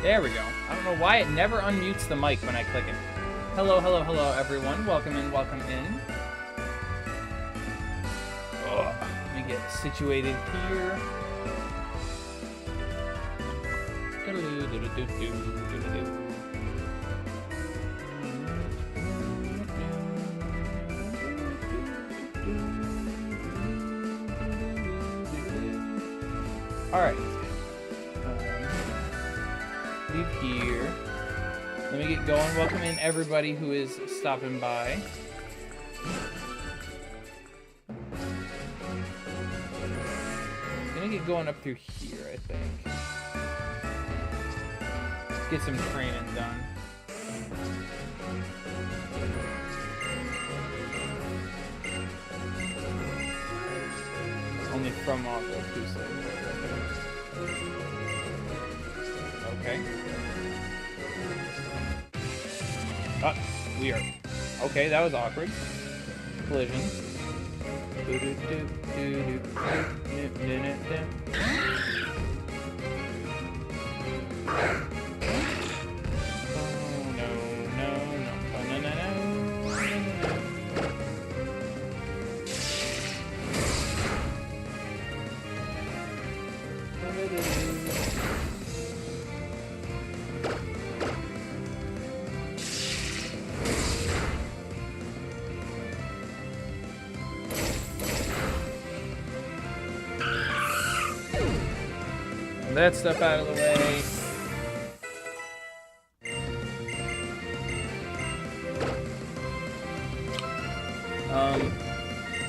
There we go. I don't know why it never unmutes the mic when I click it. Hello, hello, hello, everyone. Welcome in, welcome in. Ugh. Let me get situated here. Alright. Leave here. Let me get going. Welcome in everybody who is stopping by. I'm gonna get going up through here, I think. Get some training done. Only from all the Tuesday. Okay. Ah, weird. Okay, that was awkward. Collision. That stuff out of the way.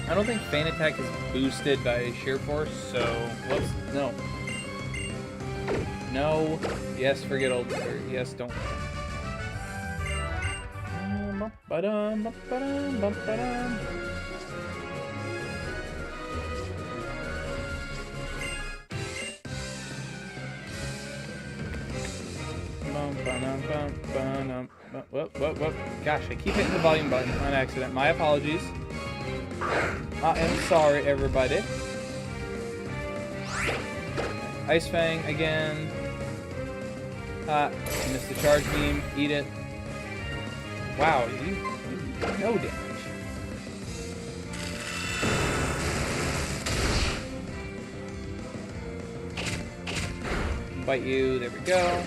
I don't think Feint Attack is boosted by Sheer Force, so whoops, no. No. Yes, forget old. Or yes, don't. Whoop. Gosh, I keep hitting the volume button on accident. My apologies. I am sorry, everybody. Ice Fang again. Missed the charge beam. Eat it. Wow, you no damage. Bite you. There we go.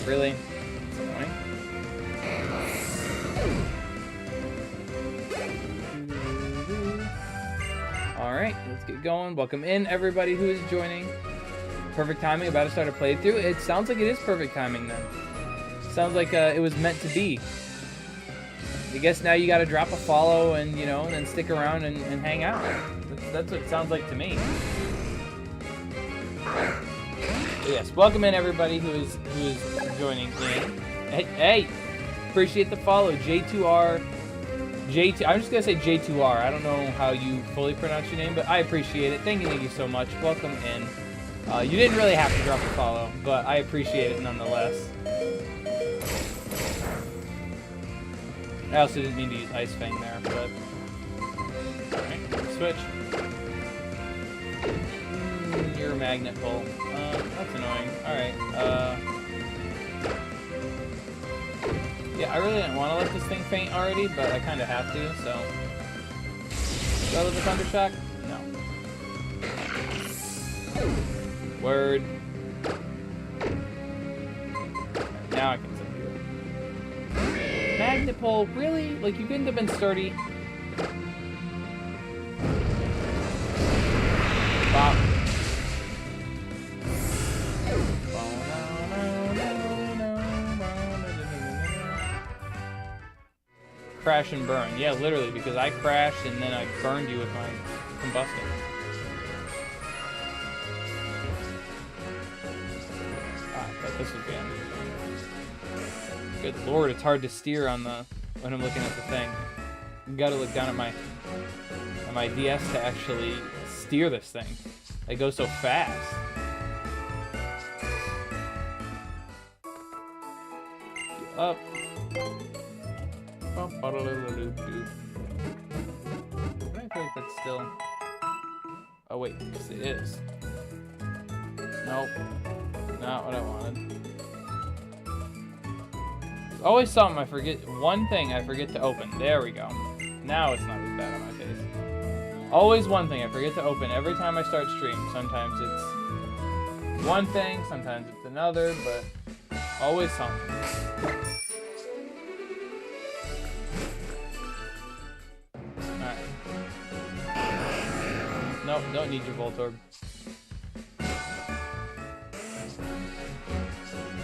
Really? That's annoying. Alright, let's get going. Welcome in, everybody who is joining. Perfect timing, about to start a playthrough. It sounds like it is perfect timing then. Sounds like it was meant to be. I guess now you gotta drop a follow and, you know, then stick around and hang out. That's what it sounds like to me. But yes, welcome in everybody who is joining in. Hey, appreciate the follow, J2R. I'm just gonna say J2R. I don't know how you fully pronounce your name, but I appreciate it. Thank you so much. Welcome in. You didn't really have to drop a follow, but I appreciate it nonetheless. I also didn't mean to use Ice Fang there, but alright, switch. You're a magnet pull. That's annoying. Alright, yeah, I really didn't want to let this thing faint already, but I kind of have to, so. Go with the Thunder Shock? No. Word. Now I can subdue it. Magnet pull? Really? Like, you couldn't have been sturdy? Bop. Crash and burn. Yeah, literally, because I crashed and then I burned you with my combusting. Ah, I thought this would be on. Good lord, it's hard to steer on the when I'm looking at the thing. You gotta look down at my DS to actually steer this thing. It goes so fast. Up. I feel like that's still... Oh wait, because it is. Nope. Not what I wanted. Always something I forget. One thing I forget to open. There we go. Now it's not as bad on my face. Always one thing I forget to open every time I start stream. Sometimes it's one thing, sometimes it's another, but always something. Alright. Nope, don't need your Voltorb.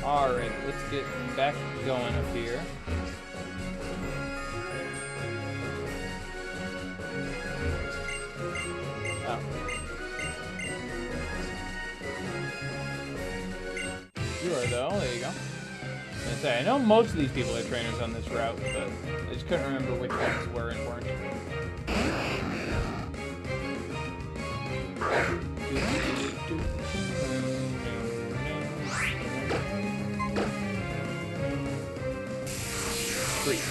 Alright, let's get back going up here. Oh. You are though, there you go. I know most of these people are trainers on this route, but I just couldn't remember which ones were and weren't.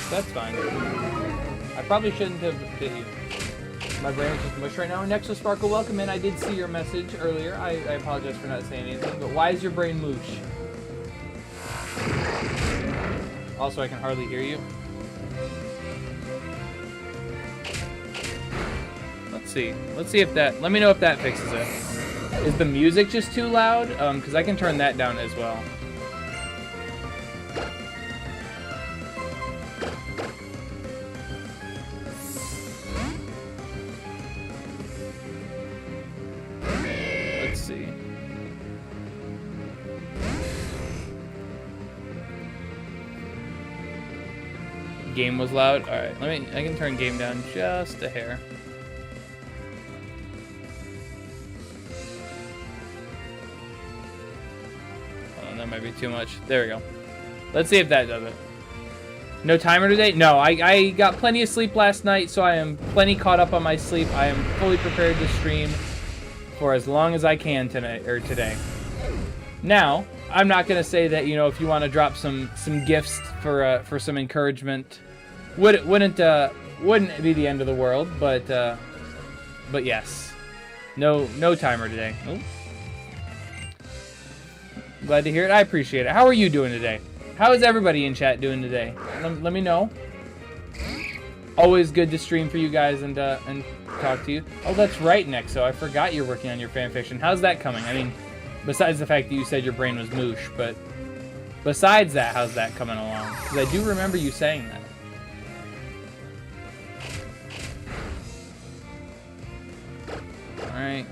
That's fine. I probably shouldn't have bit you. My brain is just mush right now. Nexus Sparkle, welcome in. I did see your message earlier. I apologize for not saying anything, but why is your brain moosh? Also, I can hardly hear you. Let's see. Let's see if that... Let me know if that fixes it. Is the music just too loud? Because I can turn that down as well. Let's see. Game was loud. All right, I can turn game down just a hair. Oh, that might be too much. There we go. Let's see if that does it. No timer today? No, I got plenty of sleep last night, so I am plenty caught up on my sleep. I am fully prepared to stream for as long as I can tonight or today. Now, I'm not gonna say that, you know, if you want to drop some gifts for some encouragement, wouldn't be the end of the world, but yes, no timer today. Oh. Glad to hear it. I appreciate it. How are you doing today? How is everybody in chat doing today? Let me know. Always good to stream for you guys and talk to you. Oh, that's right, Nexo. I forgot you're working on your fanfiction. How's that coming? I mean, besides the fact that you said your brain was moosh, but besides that, how's that coming along? Because I do remember you saying that. Alright.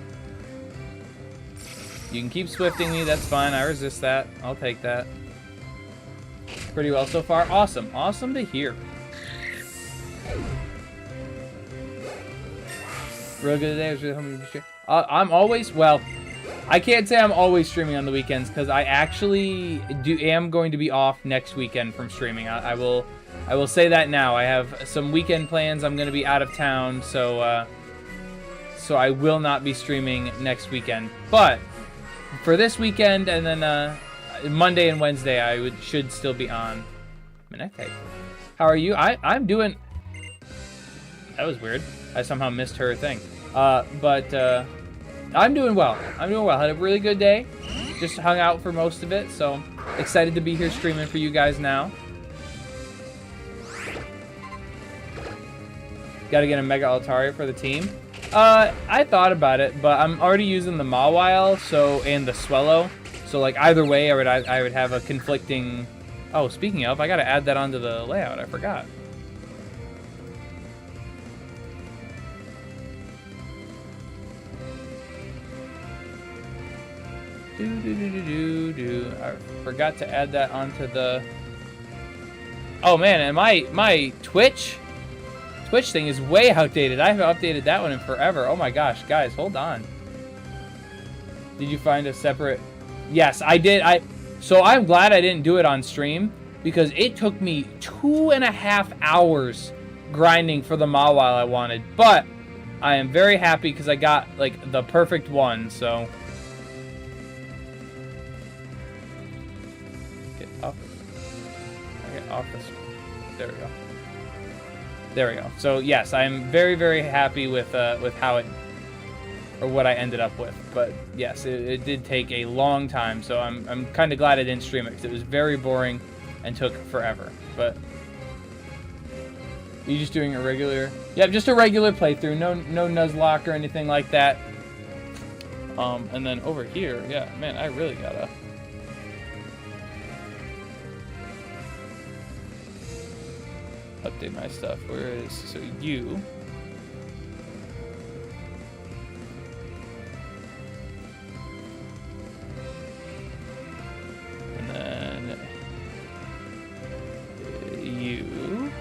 You can keep swifting me, that's fine. I resist that. I'll take that. Pretty well so far. Awesome. Awesome to hear. Real good today. I was really hoping to share. I'm always, well, I can't say I'm always streaming on the weekends because I actually am going to be off next weekend from streaming. I will say that now. I have some weekend plans. I'm going to be out of town, so I will not be streaming next weekend. But for this weekend and then Monday and Wednesday, I should still be on. Okay. How are you? I'm doing. That was weird. I somehow missed her thing. But I'm doing well. I'm doing well. Had a really good day. Just hung out for most of it, so excited to be here streaming for you guys now. Got to get a Mega Altaria for the team. I thought about it, but I'm already using the Mawile, and the Swellow. So like either way, I would have a conflicting. Oh, speaking of, I got to add that onto the layout. I forgot. I forgot to add that onto the. Oh man, and my Twitch thing is way outdated. I haven't updated that one in forever. Oh my gosh, guys, hold on. Did you find a separate? Yes, I did. So I'm glad I didn't do it on stream because it took me 2.5 hours grinding for the Mawile I wanted. But I am very happy because I got like the perfect one. So. Off this. There we go. There we go. So yes, I'm very, very happy with how it or what I ended up with. But yes, it did take a long time, so I'm kind of glad I didn't stream it because it was very boring and took forever. But are you just doing a regular? Yeah, just a regular playthrough. No Nuzlocke or anything like that. And then over here, yeah, man, I really gotta. Update my stuff. Where is, so you. And then you.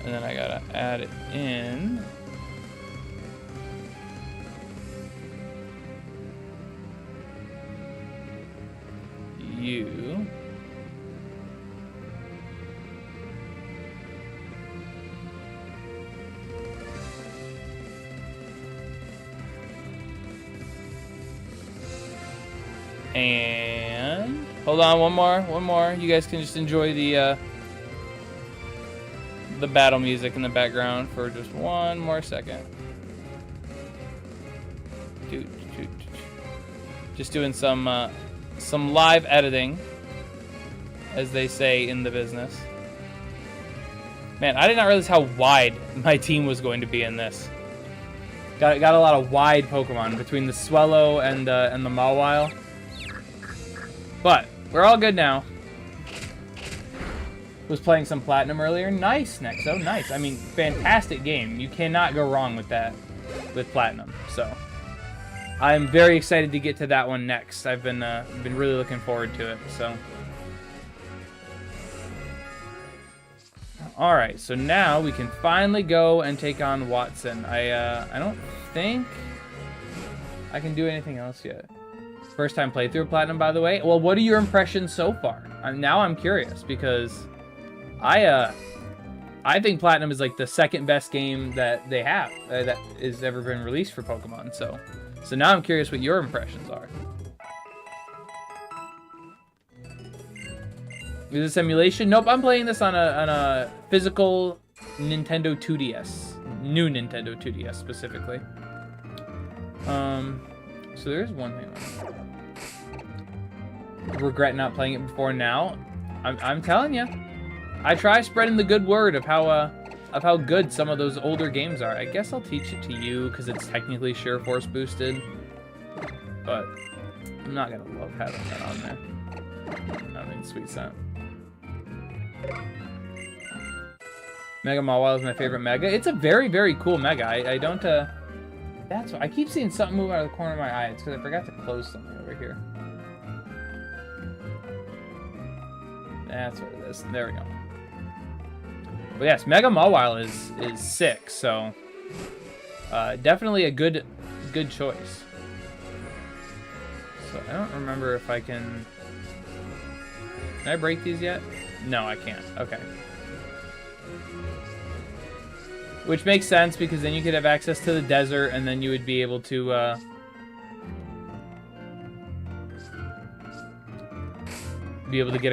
And then I gotta add it in. You. And hold on, one more. You guys can just enjoy the battle music in the background for just one more second. Just doing some live editing, as they say in the business. Man, I did not realize how wide my team was going to be in this. Got a lot of wide Pokemon between the Swellow and the Mawile. But we're all good now. Was playing some Platinum earlier. Nice, Nexo, nice. I mean, fantastic game. You cannot go wrong with that, with Platinum. So I'm very excited to get to that one next. I've been really looking forward to it. So, all right. So now we can finally go and take on Watson. I don't think I can do anything else yet. First time playthrough of Platinum, by the way. Well, what are your impressions so far? Now I'm curious because I think Platinum is like the second best game that they have that has ever been released for Pokemon. So now I'm curious what your impressions are. Is this simulation? Nope, I'm playing this on a physical Nintendo 2DS, new Nintendo 2DS specifically. So there's one thing. Regret not playing it before now. I'm telling you, I try spreading the good word of how good some of those older games are. I guess I'll teach it to you because it's technically Sheer Force boosted, but I'm not gonna love having that on there. I mean, sweet scent. Mega Mawile is my favorite Mega. It's a very, very cool Mega. I don't. That's why I keep seeing something move out of the corner of my eye. It's because I forgot to close something over here. That's what it is. There we go. But yes, Mega Mawile is sick, so definitely a good choice. So I don't remember if I can I break these yet? No, I can't. Okay. Which makes sense because then you could have access to the desert and then you would be able to get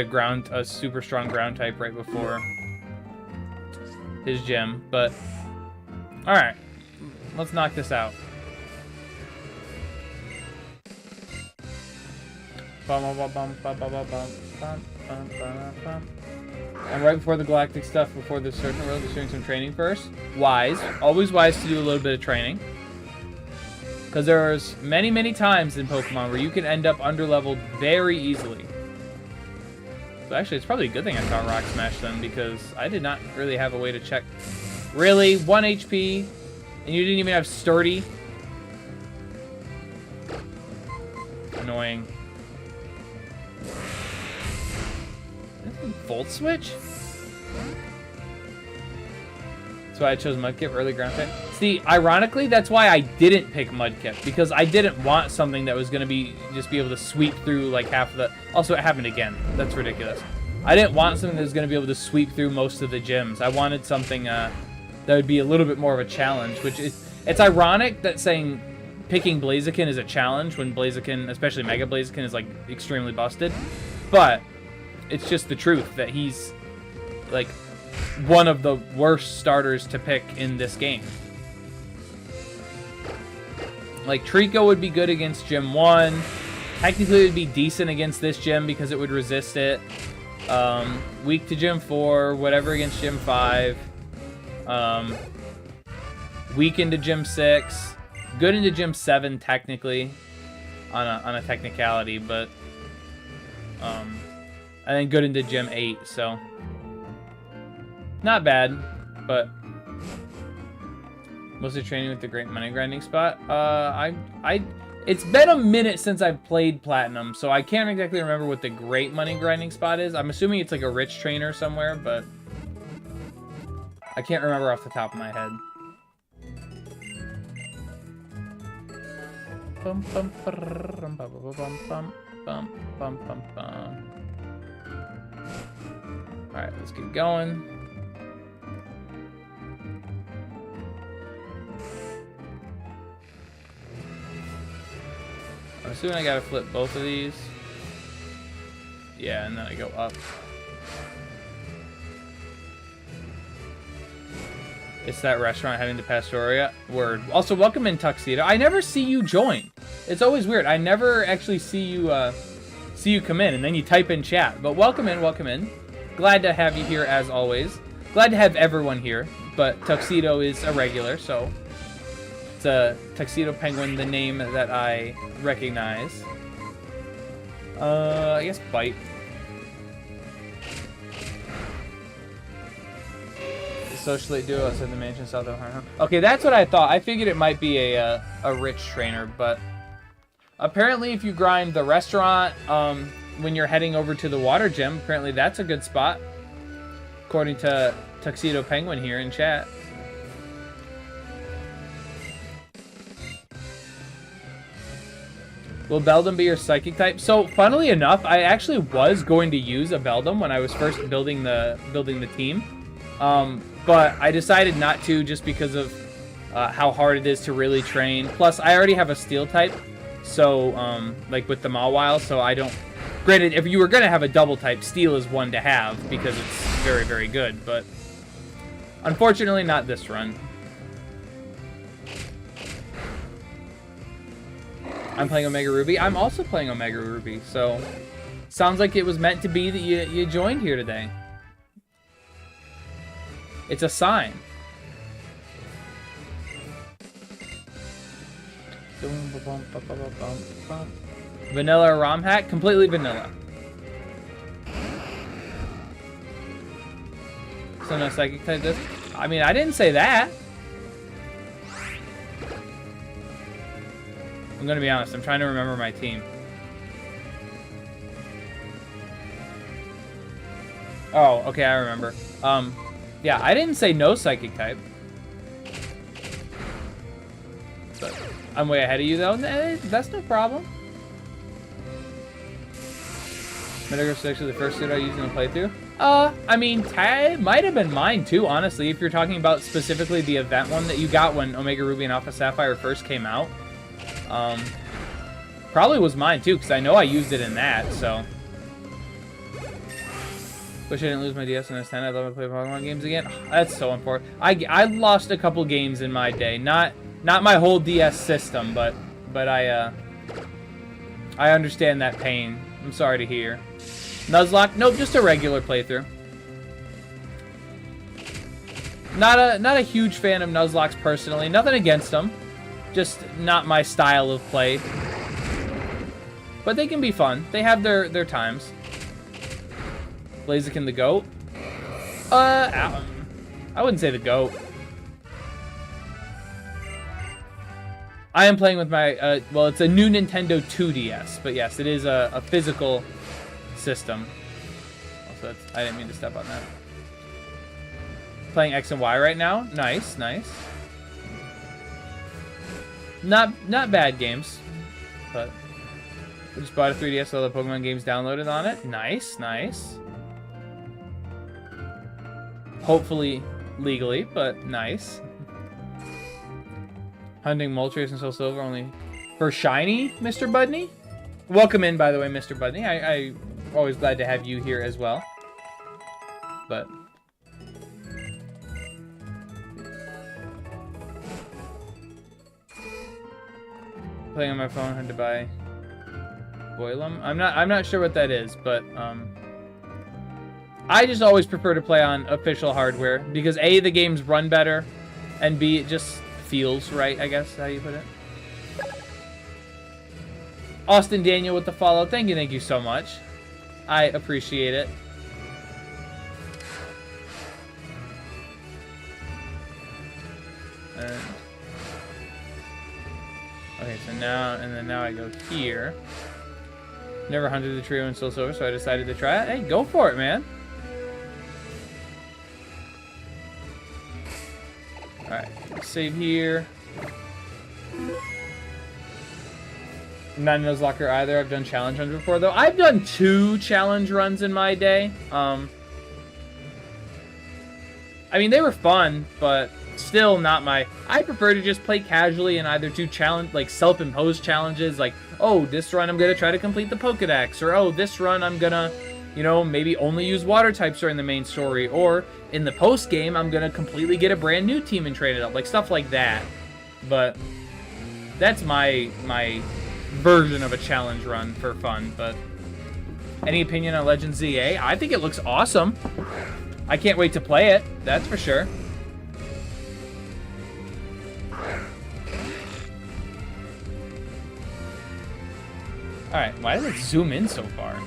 a super strong ground type right before his gym. But all right, let's knock this out. And right before the galactic stuff, before the certain world, is doing some training first. Wise, always wise to do a little bit of training, because there's many times in Pokemon where you can end up underleveled very easily. So actually, it's probably a good thing I caught Rock Smash then, because I did not really have a way to check. Really, 1 HP, and you didn't even have Sturdy. Annoying. Volt Switch? That's why I chose Mudkip early ground type. See, ironically, that's why I didn't pick Mudkip, because I didn't want something that was going to be just be able to sweep through like half of the... Also, it happened again. That's ridiculous. I didn't want something that was going to be able to sweep through most of the gyms. I wanted something that would be a little bit more of a challenge, which is... It's ironic that saying picking Blaziken is a challenge when Blaziken, especially Mega Blaziken, is like extremely busted. But it's just the truth that he's like one of the worst starters to pick in this game. Like, Trico would be good against Gym 1. Technically, it would be decent against this gym because it would resist it. Weak to Gym 4, whatever against Gym 5. Weak into Gym 6. Good into Gym 7, technically. On a technicality, but... and then good into Gym 8, so... Not bad, but... Mostly training with the great money grinding spot. It's been a minute since I've played Platinum, so I can't exactly remember what the great money grinding spot is. I'm assuming it's like a rich trainer somewhere, but I can't remember off the top of my head. Alright, let's get going. I'm assuming I gotta flip both of these. Yeah, and then I go up. It's that restaurant heading to Pastoria. Word. Also, welcome in, Tuxedo. I never see you join. It's always weird. I never actually see you come in, and then you type in chat. But welcome in, welcome in. Glad to have you here as always. Glad to have everyone here, but Tuxedo is a regular, so it's a Tuxedo Penguin, the name that I recognize. I guess Bite. Socialite duo outside the mansion south of Hoenn. Okay, that's what I thought. I figured it might be a rich trainer, but apparently if you grind the restaurant when you're heading over to the water gym, apparently that's a good spot, according to Tuxedo Penguin here in chat. Will Beldum be your psychic type? So, funnily enough, I actually was going to use a Beldum when I was first building the team. But I decided not to just because of how hard it is to really train. Plus, I already have a steel type, so like with the Mawile, so I don't... Granted, if you were going to have a double type, steel is one to have because it's very, very good, but unfortunately not this run. I'm playing Omega Ruby. I'm also playing Omega Ruby, so sounds like it was meant to be that you joined here today. It's a sign. Vanilla or ROM hack? Completely vanilla. So no psychic type this? I mean, I didn't say that. I'm gonna be honest, I'm trying to remember my team. Oh, okay, I remember. Yeah, I didn't say no psychic type. But I'm way ahead of you, though. That's no problem. Metagross is actually the first suit I used in the playthrough. I mean, it might have been mine, too, honestly, if you're talking about specifically the event one that you got when Omega Ruby and Alpha Sapphire first came out. Probably was mine, too, because I know I used it in that, so... Wish I didn't lose my DS and S10. I'd love to play Pokemon games again. Oh, that's so important. I lost a couple games in my day. Not my whole DS system, but I understand that pain. I'm sorry to hear. Nuzlocke? Nope, just a regular playthrough. Not a huge fan of Nuzlocks personally. Nothing against them. Just not my style of play. But they can be fun. They have their times. Blaziken the GOAT? I wouldn't say the GOAT. I am playing with my, well, it's a new Nintendo 2DS, but yes, it is a physical system. Also, I didn't mean to step on that. Playing X and Y right now. Nice, nice. Not bad games, but I just bought a 3DS with all the Pokemon games downloaded on it. Nice, nice. Hopefully legally, but nice. Hunting Moltres and Soul Silver only for shiny, Mr. Budney. Welcome in, by the way, Mr. Budney. I'm always glad to have you here as well. But Playing on my phone, had to buy Boilum. I'm not sure what that is, but I just always prefer to play on official hardware because A, the games run better, and B, it just feels right, I guess, how you put it. Austin Daniel with the follow. Thank you so much. I appreciate it. And, okay, so now I go here. Never hunted the trio in Soul Silver, so I decided to try it. Hey, go for it, man. Alright, save here. I'm not a Nuzlocke either. I've done challenge runs before, though. I've done 2 challenge runs in my day. I mean, they were fun, but still not my... I prefer to just play casually and either do challenge, like self-imposed challenges, like, oh, this run I'm going to try to complete the Pokedex, or oh, this run I'm going to, you know, maybe only use water types during the main story, or in the post-game I'm going to completely get a brand new team and train it up, like stuff like that. But that's my version of a challenge run for fun. But any opinion on Legend ZA? I think it looks awesome. I can't wait to play it, that's for sure. Alright, why does it zoom in so far?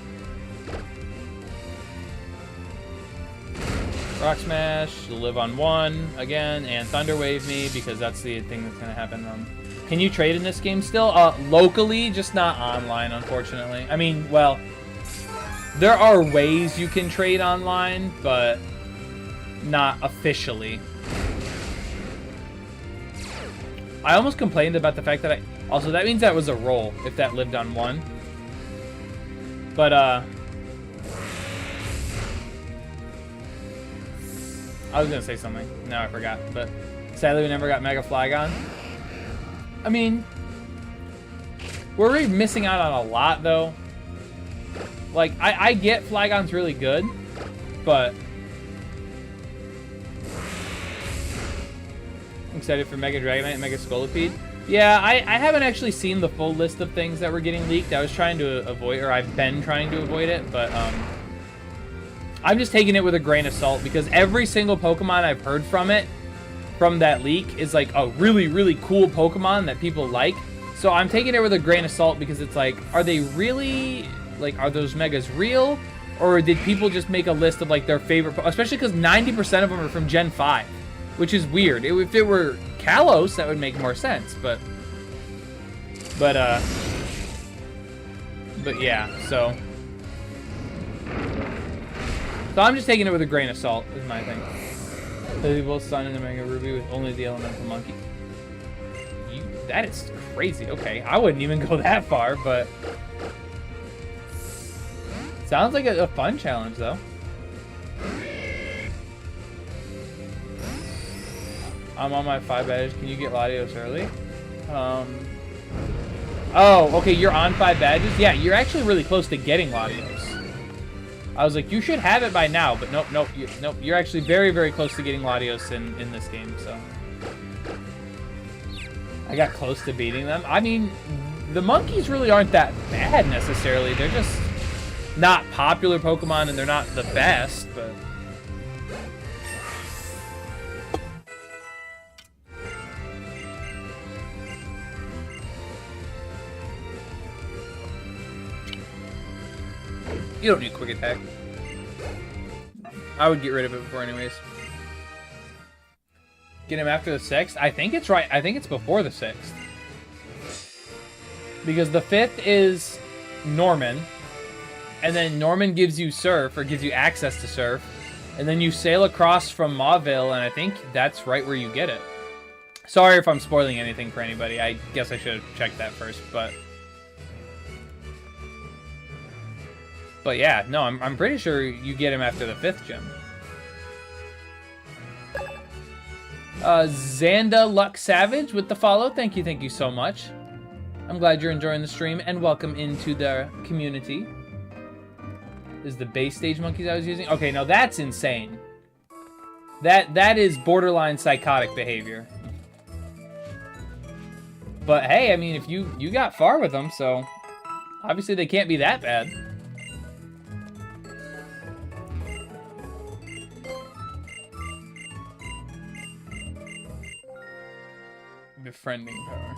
Rock Smash, live on 1 again, and Thunder Wave me because that's the thing that's gonna happen. Can you trade in this game still? Locally, just not online, unfortunately. I mean, well, there are ways you can trade online, but not officially. I almost complained about the fact that also, that means that was a roll, if that lived on 1. But, I was gonna say something. Now I forgot. But, sadly, we never got Mega Flygon. I mean, we're really missing out on a lot, though. Like, I get Flygon's really good, but... I'm excited for Mega Dragonite and Mega Scolipede. Yeah, I haven't actually seen the full list of things that were getting leaked. I was trying to avoid, or I've been trying to avoid it, but I'm just taking it with a grain of salt because every single Pokemon I've heard from that leak, is like a really, really cool Pokemon that people like. So I'm taking it with a grain of salt because it's like, are they really, like, are those Megas real? Or did people just make a list of like their favorite, especially because 90% of them are from Gen 5. Which is weird. If it were Kalos, that would make more sense, but yeah, so I'm just taking it with a grain of salt, is my thing. They both Sun and the Mega Ruby with only the Elemental Monkey. That is crazy. Okay, I wouldn't even go that far, but sounds like a fun challenge, though. I'm on my 5 badges. Can you get Latios early? Oh, okay, you're on 5 badges? Yeah, you're actually really close to getting Latios. I was like, you should have it by now, but nope, you're actually very, very close to getting Latios in this game, so. I got close to beating them. I mean, the monkeys really aren't that bad, necessarily. They're just not popular Pokemon, and they're not the best, but... You don't need Quick Attack. I would get rid of it before anyways. Get him after the 6th? I think it's right. I think it's before the 6th. Because the 5th is Norman. And then Norman gives you Surf, or gives you access to Surf. And then you sail across from Mauville, and I think that's right where you get it. Sorry if I'm spoiling anything for anybody. I guess I should have checked that first, but... But yeah, no, I'm pretty sure you get him after the 5th gym. Xanda Luck Savage with the follow. Thank you so much. I'm glad you're enjoying the stream, and welcome into the community. Is the base stage monkeys I was using? Okay, no, that's insane. That is borderline psychotic behavior. But hey, I mean, if you got far with them, so obviously they can't be that bad. Befriending power.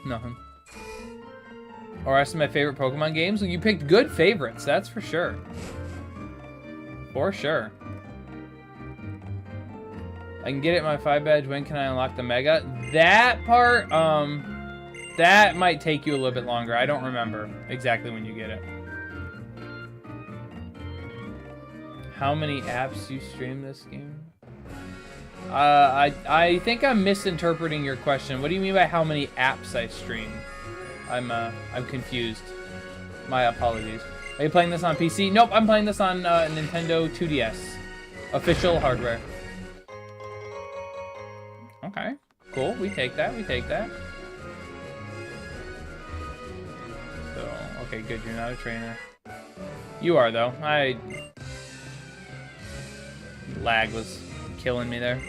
Nothing. Or are some of my favorite Pokemon games? Well, you picked good favorites, that's for sure. For sure. I can get it in my 5 badge. When can I unlock the Mega? That part, that might take you a little bit longer. I don't remember exactly when you get it. How many apps you stream this game? I think I'm misinterpreting your question. What do you mean by how many apps I stream? I'm confused. My apologies. Are you playing this on PC? Nope, I'm playing this on Nintendo 2DS. Official hardware. Okay, cool. We take that. We take that. So, okay, good. You're not a trainer. You are, though. Lag was killing me there.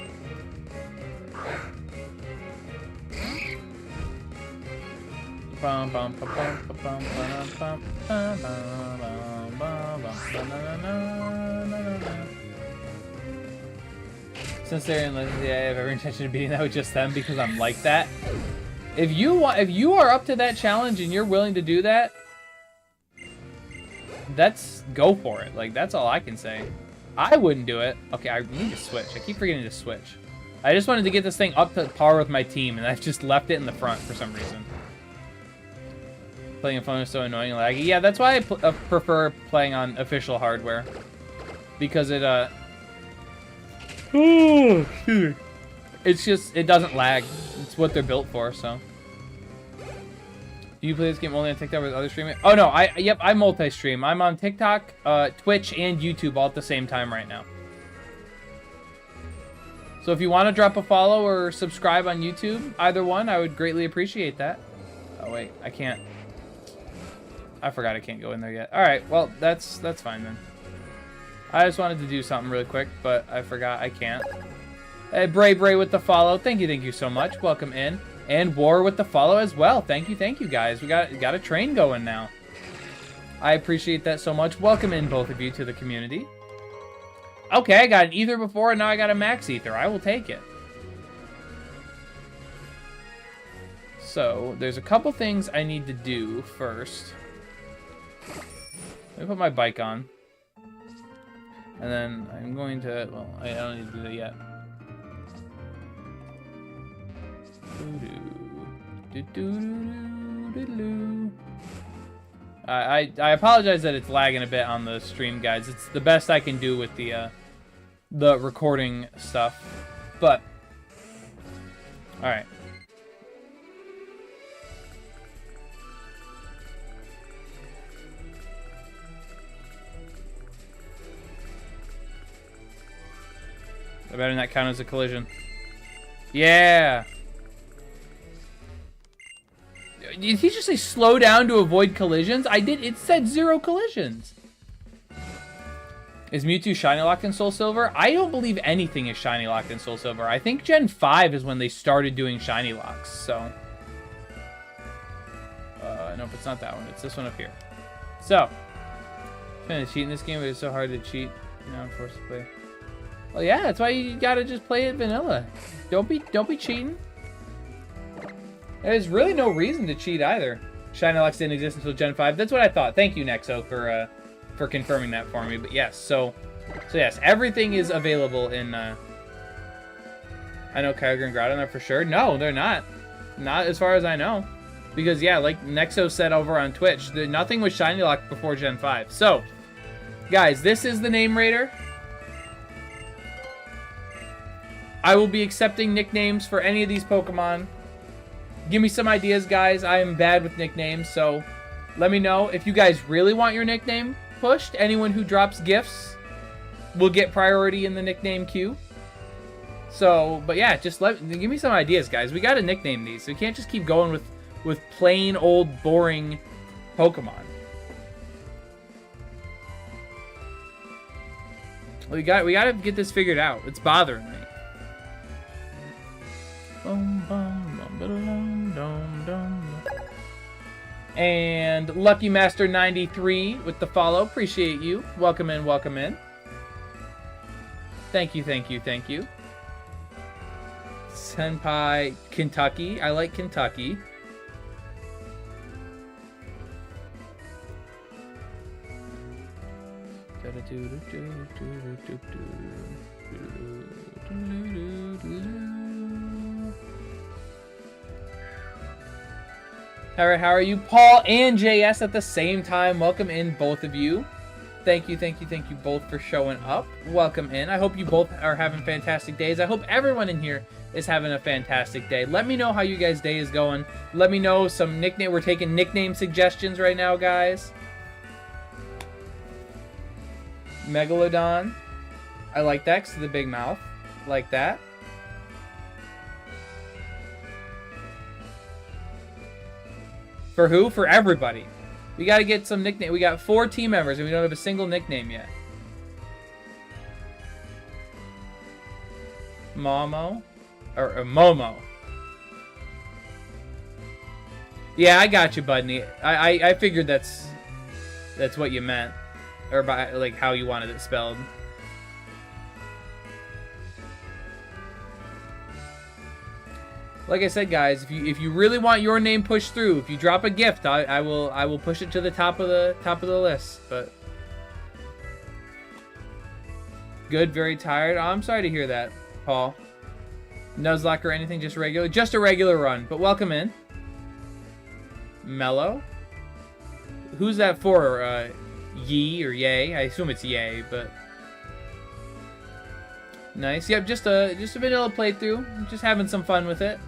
Since they're in Leslie, I have every intention of beating that with just them because I'm like that. If you are up to that challenge and you're willing to do that, go for it. Like, that's all I can say. I wouldn't do it. Okay, I need to switch. I keep forgetting to switch. I just wanted to get this thing up to par with my team, and I've just left it in the front for some reason. Playing a phone is so annoying and laggy. Yeah, that's why I prefer playing on official hardware. Because it, it's just, it doesn't lag. It's what they're built for, so. Do you play this game only on TikTok with other streaming? Oh no, yep, I multi-stream. I'm on TikTok, Twitch, and YouTube all at the same time right now. So if you want to drop a follow or subscribe on YouTube, either one, I would greatly appreciate that. Oh wait, I can't. I forgot I can't go in there yet. Alright, well, that's fine then. I just wanted to do something really quick, but I forgot I can't. Hey, Bray with the follow. Thank you so much. Welcome in. And War with the follow as well. Thank you guys. We got a train going now. I appreciate that so much. Welcome in, both of you, to the community. Okay, I got an Ether before, and now I got a Max Ether. I will take it. So, there's a couple things I need to do first. Let me put my bike on. And then I'm going to... Well, I don't need to do that yet. I apologize that it's lagging a bit on the stream, guys. It's the best I can do with the recording stuff. But all right. I better not count as a collision. Yeah. Did he just say slow down to avoid collisions? I did. It said 0 collisions. Is Mewtwo shiny locked in Soul Silver? I don't believe anything is shiny locked in Soul Silver. I think Gen 5 is when they started doing shiny locks, so. Nope, it's not that one. It's this one up here. So. I'm trying to cheat in this game, but it's so hard to cheat. Now I'm forced to play. Well, yeah, that's why you gotta just play it vanilla. Don't be cheating. There's really no reason to cheat either. Shiny locks didn't exist until Gen 5. That's what I thought. Thank you, Nexo, for confirming that for me. But yes, so yes, everything is available in. I know Kyogre and Groudon are for sure. No, they're not. Not as far as I know. Because yeah, like Nexo said over on Twitch, nothing was shiny locked before Gen 5. So, guys, this is the name raider. I will be accepting nicknames for any of these Pokemon. Give me some ideas, guys. I am bad with nicknames, so let me know. If you guys really want your nickname pushed, anyone who drops gifts will get priority in the nickname queue. So, but yeah, just give me some ideas, guys. We gotta nickname these. We can't just keep going with plain old boring Pokemon. We gotta get this figured out. It's bothering me. And Lucky Master 93 with the follow. Appreciate you. Welcome in, welcome in. Thank you, thank you, thank you. Senpai Kentucky. I like Kentucky. Alright, how are you? Paul and JS at the same time. Welcome in, both of you. Thank you, thank you, thank you both for showing up. Welcome in. I hope you both are having fantastic days. I hope everyone in here is having a fantastic day. Let me know how you guys' day is going. Let me know some nickname. We're taking nickname suggestions right now, guys. Megalodon. I like that because of the big mouth. Like that. For who? For everybody. We got to get some nickname. We got 4 team members and we don't have a single nickname yet. Momo. Or Momo. Yeah, I got you, Budney. I figured that's what you meant. Or by, like, how you wanted it spelled. Like I said, guys, if you really want your name pushed through, if you drop a gift, I will push it to the top of the list. But good, very tired. Oh, I'm sorry to hear that, Paul. Nuzlocke or anything, just a regular run. But welcome in, Mellow. Who's that for? Yee or Yay? I assume it's Yay, but nice. Yep, just a vanilla playthrough. Just having some fun with it.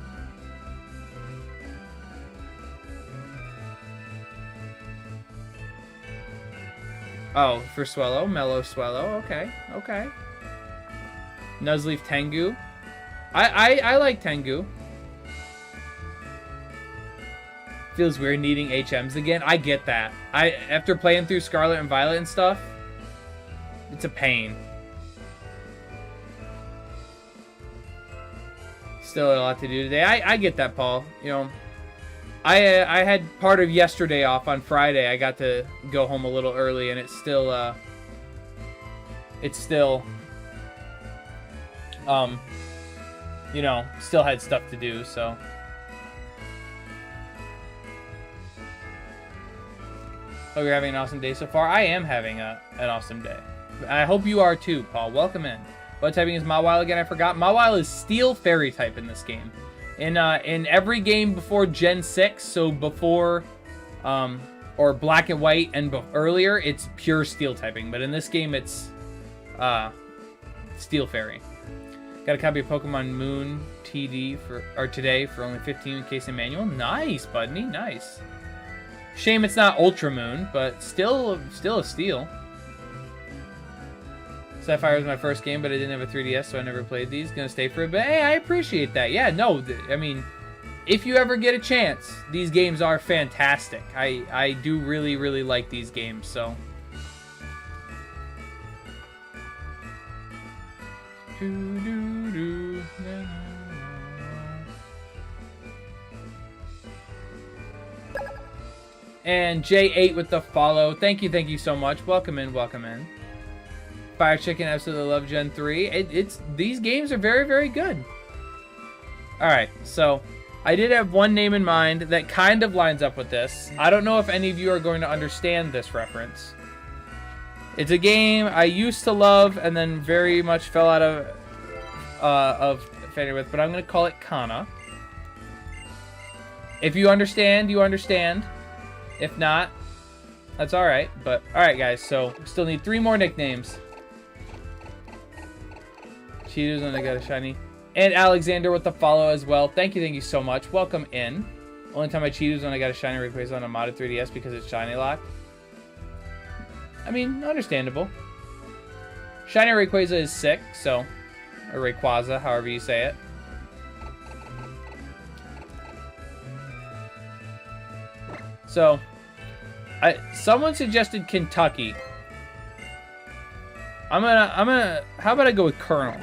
Oh, for Swellow, Mellow Swellow. Okay, okay. Nuzleaf Tengu. I like Tengu. Feels weird needing HMs again. I get that. After playing through Scarlet and Violet and stuff, it's a pain. Still a lot to do today. I get that, Paul. You know, I had part of yesterday off on Friday. I got to go home a little early, and it's still you know, still had stuff to do, so. Hope you're having an awesome day so far. I am having an awesome day. I hope you are too, Paul. Welcome in. What typing is Mawile again? I forgot. Mawile is Steel Fairy type in this game. In every game before Gen 6, so before, or Black and White and earlier, it's pure Steel typing. But in this game, it's Steel Fairy. Got a copy of Pokemon Moon TD today for only 15 in case of manual. Nice, Budney. Nice. Shame it's not Ultra Moon, but still a steal. Sapphire was my first game, but I didn't have a 3DS, so I never played these. Gonna stay for a bit. Hey, I appreciate that. Yeah, no, I mean, if you ever get a chance, these games are fantastic. I do really, really like these games, so. And J8 with the follow. Thank you so much. Welcome in, welcome in. Fire Chicken, absolutely love Gen 3. These games are very, very good. Alright, so I did have one name in mind that kind of lines up with this. I don't know if any of you are going to understand this reference. It's a game I used to love and then very much fell out of familiar with, but I'm going to call it Kana. If you understand, you understand. If not, that's alright. But, alright guys, so we still need 3 more nicknames. Cheetos when I got a shiny. And Alexander with the follow as well. Thank you so much. Welcome in. Only time I cheat was when I got a shiny Rayquaza on a modded 3DS because it's shiny locked. I mean, understandable. Shiny Rayquaza is sick, so... Or Rayquaza, however you say it. So... someone suggested Kentucky. I'm gonna... How about I go with Colonel?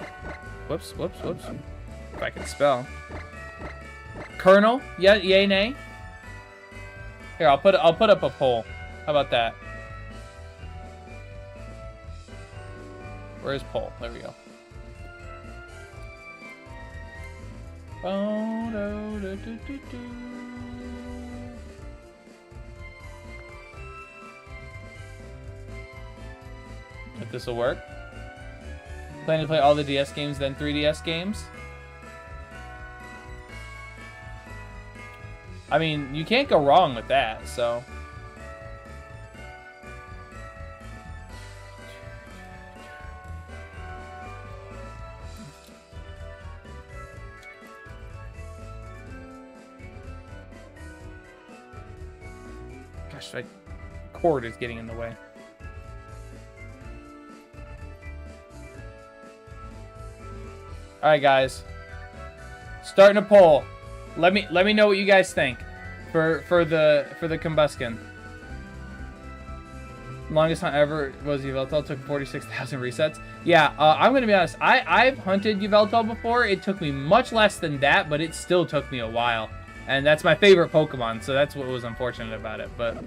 Whoops. If I can spell. Colonel? Yeah, yay, nay? Here, I'll put up a poll. How about that? Where's poll? There we go. If this will work. Plan to play all the DS games, then 3DS games. I mean, you can't go wrong with that, so. Gosh, my cord is getting in the way. All right, guys. Starting a poll. Let me know what you guys think for the Combusken. Longest hunt ever was Yveltal. Took 46,000 resets. Yeah, I'm gonna be honest. I've hunted Yveltal before. It took me much less than that, but it still took me a while. And that's my favorite Pokemon, so that's what was unfortunate about it. But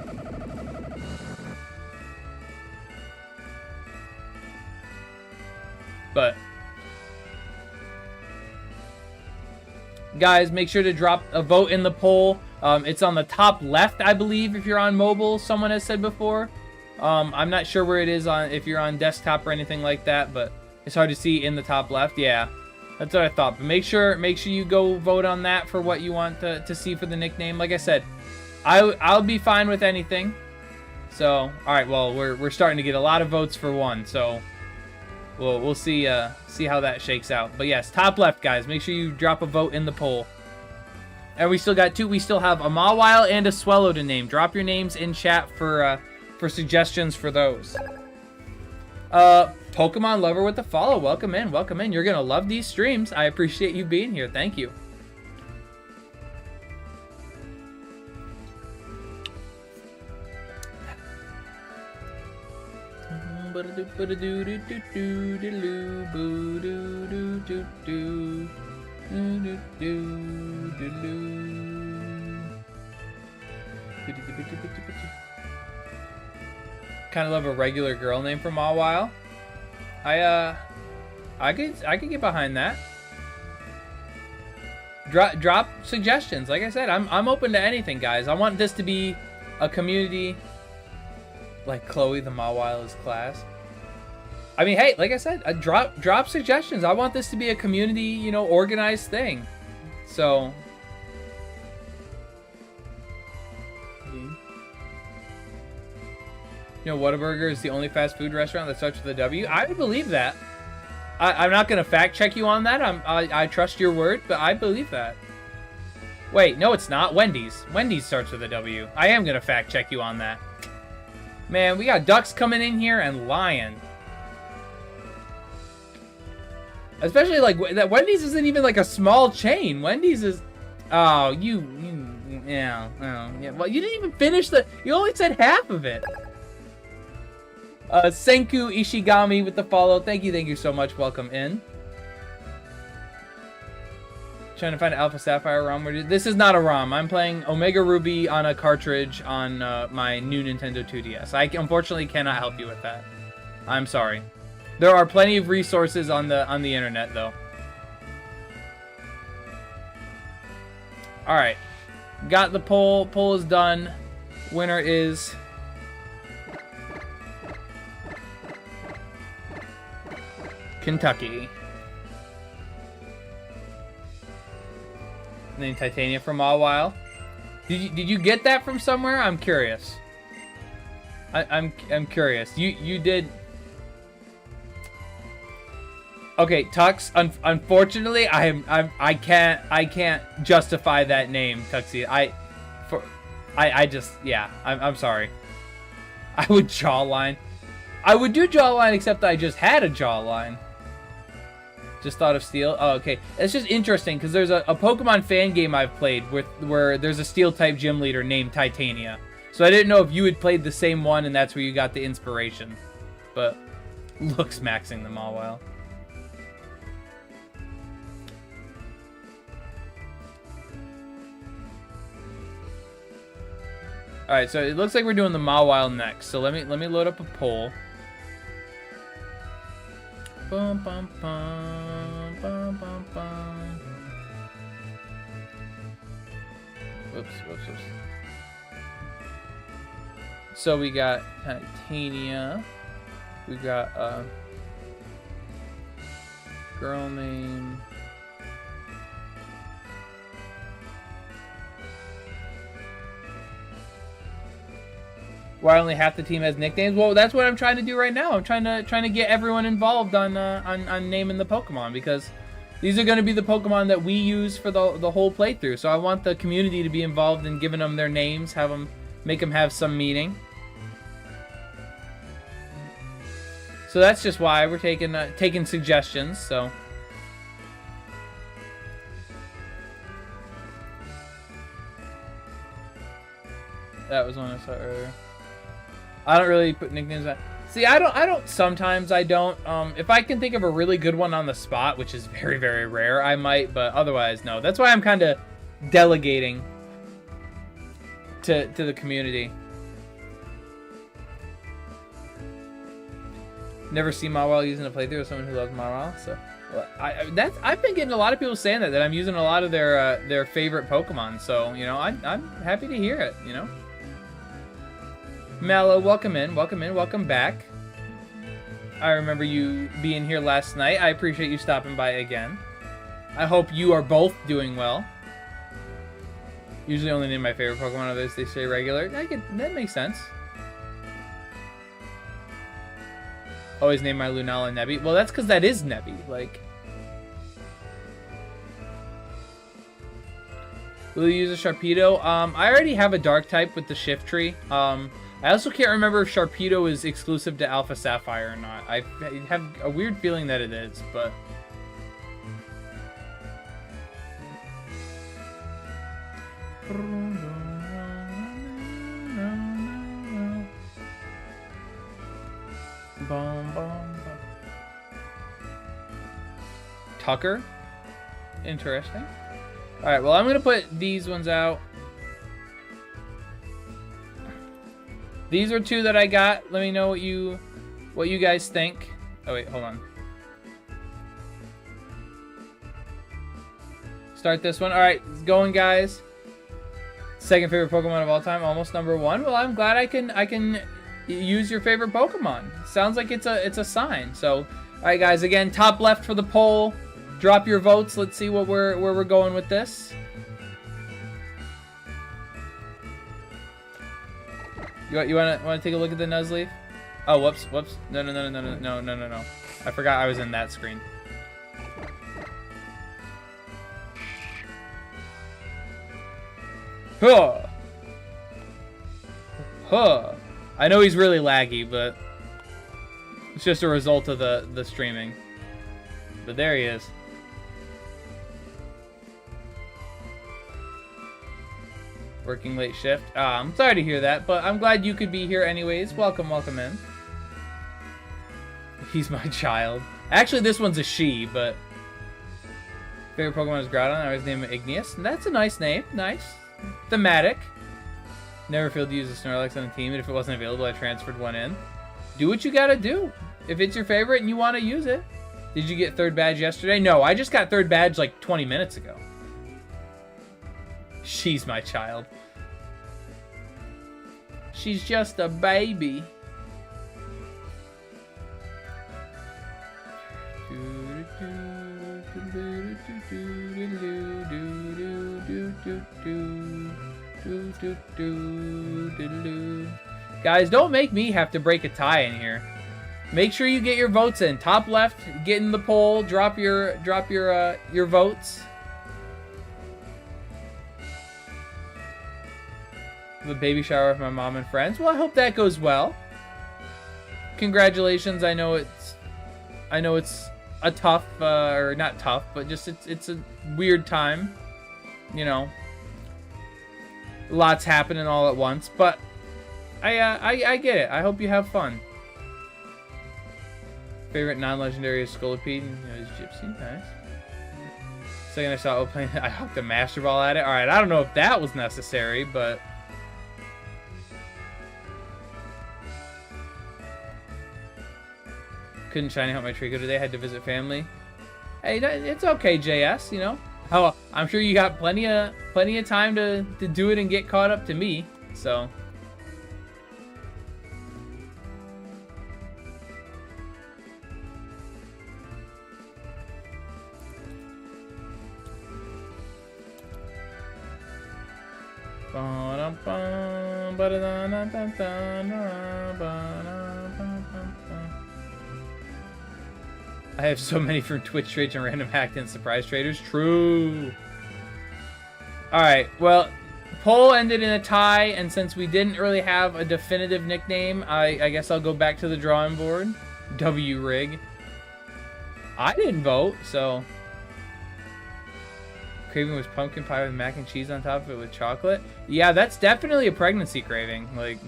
guys, make sure to drop a vote in the poll. It's on the top left, I believe, if you're on mobile, someone has said before. I'm not sure where it is on if you're on desktop or anything like that, but it's hard to see in the top left. Yeah, that's what I thought. But make sure you go vote on that for what you want to see for the nickname. Like I said, I'll be fine with anything. So, all right, well, we're starting to get a lot of votes for one, so we'll see how that shakes out. But yes, top left, guys. Make sure you drop a vote in the poll. And we still got two. We still have a Mawile and a Swellow to name. Drop your names in chat for suggestions for those. Pokemon Lover with the follow. Welcome in. Welcome in. You're gonna love these streams. I appreciate you being here. Thank you. Kind of love a regular girl name for Mawile. I could get behind that. Drop suggestions. Like I said, I'm open to anything, guys. I want this to be a community. Like Chloe the Mawile is class. I mean, hey, like I said, drop suggestions. I want this to be a community, you know, organized thing. So. You know, Whataburger is the only fast food restaurant that starts with a W. I would believe that. I'm not gonna fact check you on that. I trust your word, but I believe that. Wait, no, it's not. Wendy's. Wendy's starts with a W. I am gonna fact check you on that. Man, we got Ducks coming in here and lying. Especially like that. Wendy's isn't even like a small chain. Wendy's is. Oh, yeah. Oh, yeah. Well, you didn't even finish the. You only said half of it. Senku Ishigami with the follow. Thank you so much. Welcome in. Trying to find an Alpha Sapphire ROM. This is not a ROM. I'm playing Omega Ruby on a cartridge on my new Nintendo 2DS. I unfortunately cannot help you with that. I'm sorry. There are plenty of resources on the internet though. All right, got the poll. Poll is done. Winner is. Kentucky. Name Titania from Mawile. Did you get that from somewhere? I'm curious. I'm curious. You did. Okay, Tux. Unfortunately, I can't justify that name, Tuxie. I just I'm sorry. I would jawline. I would do jawline, except I just had a jawline. Just thought of Steel. Oh, okay. It's just interesting because there's a Pokemon fan game I've played where there's a Steel type gym leader named Titania. So I didn't know if you had played the same one and that's where you got the inspiration. But looks maxing them all well. All right, so it looks like we're doing the Mawile next. So let me load up a poll. Bum, bum, bum, bum, bum, bum. Whoops. So we got Titania. We got girl name. Why only half the team has nicknames? Well, that's what I'm trying to do right now. I'm trying to get everyone involved on naming the Pokemon, because these are going to be the Pokemon that we use for the whole playthrough. So I want the community to be involved in giving them their names, make them have some meaning. So that's just why we're taking suggestions. So that was one I saw earlier. I don't really put nicknames on. See, I don't. Sometimes I don't. If I can think of a really good one on the spot, which is very, very rare, I might. But otherwise, no. That's why I'm kind of delegating to the community. Never seen Mawile using a playthrough with someone who loves Mawile. So, well, I've been getting a lot of people saying that I'm using a lot of their favorite Pokemon. So, you know, I'm happy to hear it. You know. Mallow, welcome back. I remember you being here last night. I appreciate you stopping by again. I hope you are both doing well. Usually only name my favorite Pokemon, others they say regular. That makes sense. Always name my Lunala Nebby. Well, that's because that is Nebby. Like, will you use a Sharpedo? I already have a Dark type with the Shift Tree. I also can't remember if Sharpedo is exclusive to Alpha Sapphire or not. I have a weird feeling that it is, but... Tucker? Interesting. Alright, well, I'm going to put these ones out. These are two that I got. Let me know what you guys think. Oh wait, hold on. Start this one. All right, it's going, guys. Second favorite Pokemon of all time, almost number one. Well, I'm glad I can use your favorite Pokemon. Sounds like it's a sign. So, all right, guys. Again, top left for the poll. Drop your votes. Let's see where we're going with this. You wanna take a look at the Nuzleaf? Oh, whoops. No. I forgot I was in that screen. Huh. I know he's really laggy, but it's just a result of the streaming. But there he is. Working late shift. I'm sorry to hear that, but I'm glad you could be here anyways. Welcome in. He's my child. Actually, this one's a she, but... Favorite Pokemon is Groudon. I always name it Igneous. That's a nice name. Nice. Thematic. Never failed to use a Snorlax on the team, and if it wasn't available, I transferred one in. Do what you gotta do. If it's your favorite and you want to use it. Did you get third badge yesterday? No, I just got third badge like 20 minutes ago. She's my child. She's just a baby. Guys, don't make me have to break a tie in here. Make sure you get your votes in. Top left, get in the poll, drop your votes. The baby shower with my mom and friends. Well, I hope that goes well. Congratulations. I know it's a tough or not tough, but just it's a weird time. You know, lots happening all at once, but I get it. I hope you have fun. Favorite non-legendary is Scolipede. Is Gypsy. Nice. Second I saw playing, I hooked a Master Ball at it. All right, I don't know if that was necessary, but Couldn't shiny hunt my Trico today. Had to visit family. Hey, it's okay, JS. You know. Oh, I'm sure you got plenty of time to do it and get caught up to me. So. I have so many from Twitch trades and random hacked and surprise traders. True. Alright, well, poll ended in a tie, and since we didn't really have a definitive nickname, I guess I'll go back to the drawing board. W-Rig. I didn't vote, so... Craving was pumpkin pie with mac and cheese on top of it with chocolate. Yeah, that's definitely a pregnancy craving. Like...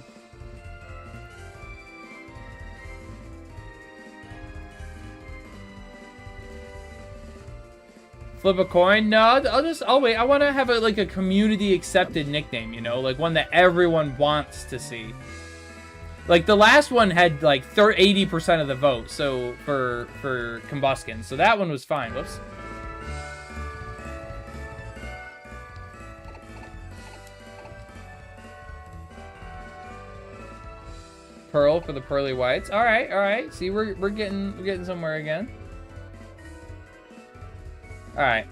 Flip a coin? No, I'll wait. I want to have like a community accepted nickname, you know, like one that everyone wants to see. Like the last one had like 80% of the vote, so for Combuskin, so that one was fine. Whoops. Pearl for the pearly whites. All right. See, we're getting somewhere again. All right,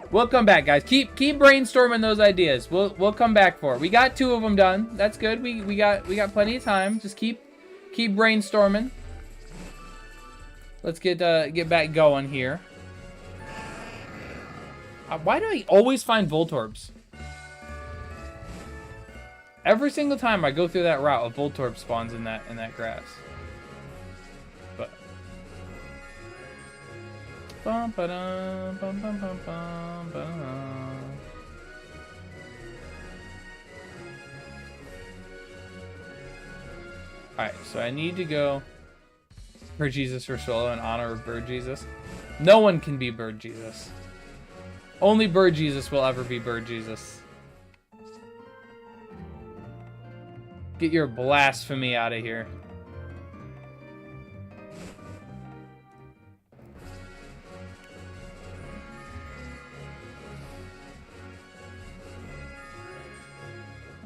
we'll come back, guys. Keep brainstorming those ideas. We'll come back for it. We got 2 of them done. That's good. We got plenty of time. Just keep brainstorming. Let's get back going here. Why do I always find Voltorbs? Every single time I go through that route, a Voltorb spawns in that grass. But bum, ba-dum, bum, bum, bum, bum, bum. Alright, so I need to go Bird Jesus for solo in honor of Bird Jesus. No one can be Bird Jesus. Only Bird Jesus will ever be Bird Jesus. Get your blasphemy out of here.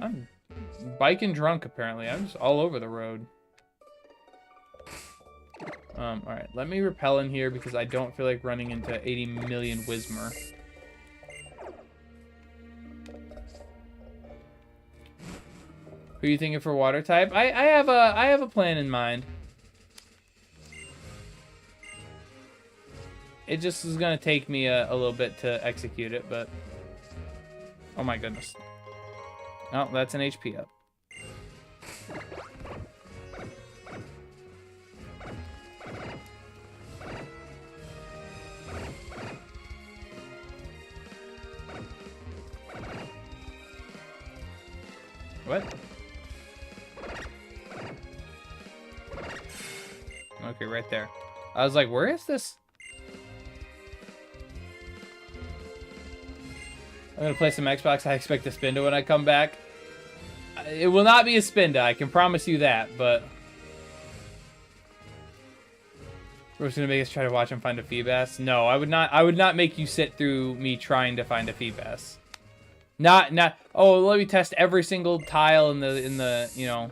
I'm biking drunk, apparently. I'm just all over the road. Alright, let me repel in here because I don't feel like running into 80 million Whismur. Who are you thinking for water type? I have a plan in mind. It just is gonna take me a little bit to execute it, but oh my goodness. Oh, that's an HP up. What? Okay, right there. I was like, where is this? I'm gonna play some Xbox. I expect a Spinda when I come back. It will not be a Spinda, I can promise you that, but we're just gonna make us try to watch him find a Feebas. No, I would not make you sit through me trying to find a Feebas. Not oh, let me test every single tile in the you know,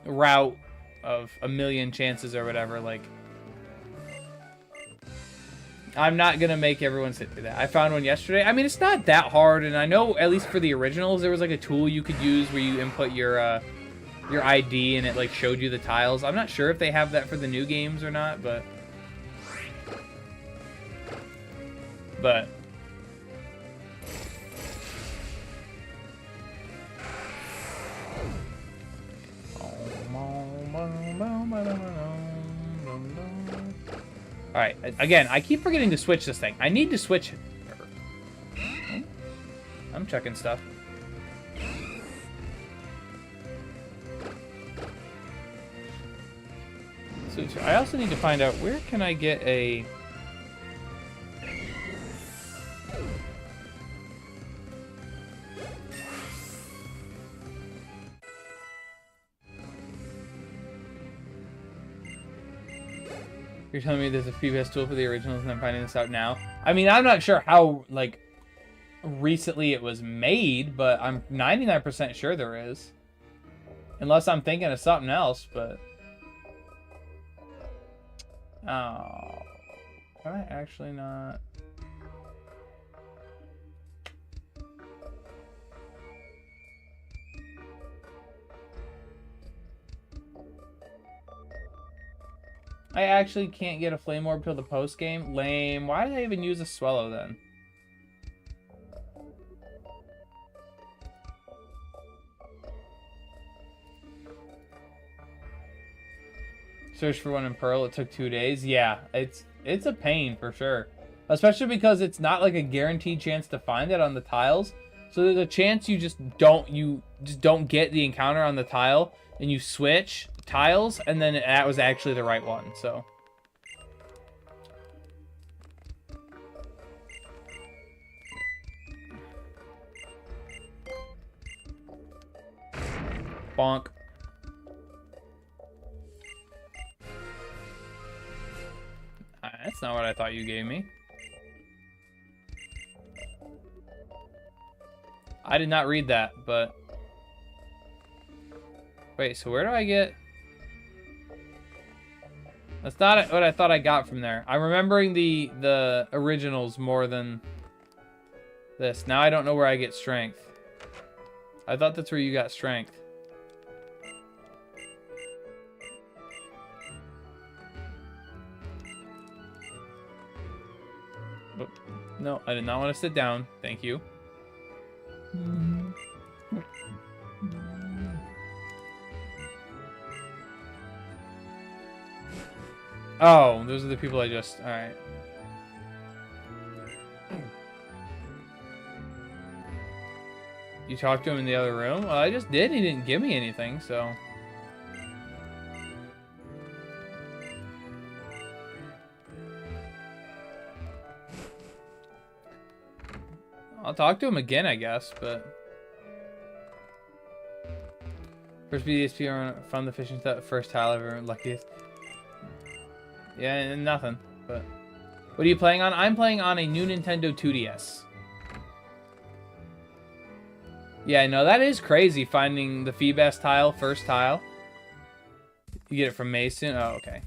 route of a million chances or whatever. Like, I'm not gonna make everyone sit through that. I found one yesterday. I mean, it's not that hard, and I know at least for the originals there was like a tool you could use where you input your ID and it like showed you the tiles. I'm not sure if they have that for the new games or not, but alright, again, I keep forgetting to switch this thing. I need to switch it. I'm checking stuff. So I also need to find out where can I get a... You're telling me there's a PBS tool for the originals and I'm finding this out now? I mean, I'm not sure how, like, recently it was made, but I'm 99% sure there is. Unless I'm thinking of something else, but... Oh... Can I actually not... I actually can't get a flame orb till the post game. Lame. Why did I even use a swallow then? Search for one in Pearl. It took 2 days. Yeah, it's a pain for sure, especially because it's not like a guaranteed chance to find it on the tiles. So there's a chance you just don't get the encounter on the tile, and you switch tiles, and then that was actually the right one. So. Bonk. That's not what I thought you gave me. I did not read that, but... Wait, so where do I get... That's not what I thought I got from there. I'm remembering the originals more than this. Now I don't know where I get strength. I thought that's where you got strength. No, I did not want to sit down. Thank you. Oh, those are the people I just... Alright. You talked to him in the other room? Well, I just did. He didn't give me anything, so... I'll talk to him again, I guess, but... First BDSP from the fishing first tile ever, luckiest. Yeah, nothing, but... What are you playing on? I'm playing on a new Nintendo 2DS. Yeah, no, that is crazy, finding the Feebas tile, first tile. You get it from Mason? Oh, okay.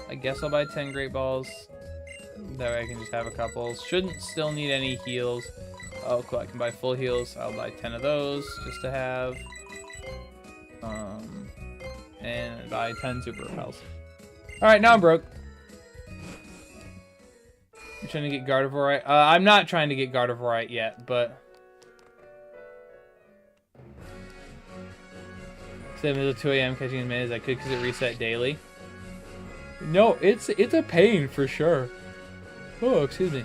I guess I'll buy 10 Great Balls. That way I can just have a couple. Shouldn't still need any heals. Oh, cool. I can buy full heals. I'll buy 10 of those just to have. And buy 10 Super Repels. Alright, now I'm broke. I'm trying to get Gardevoirite. I'm not trying to get Gardevoirite yet, but... Same as 2 a.m. catching as many as I could because it reset daily. No, it's a pain for sure. Oh, excuse me.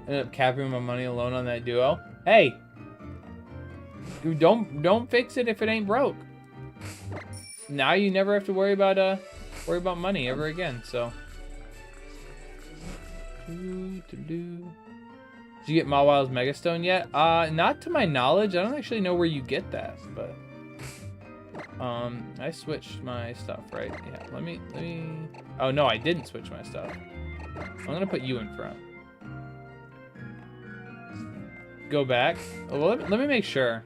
Ended up capping my money alone on that duo. Hey, dude, don't fix it if it ain't broke. Now you never have to worry about money ever again. So. Did you get Mawil's Megastone yet? Not to my knowledge. I don't actually know where you get that, but I switched my stuff, right? Yeah, let me oh no, I didn't switch my stuff. I'm gonna put you in front. Go back. Oh, well, let me make sure.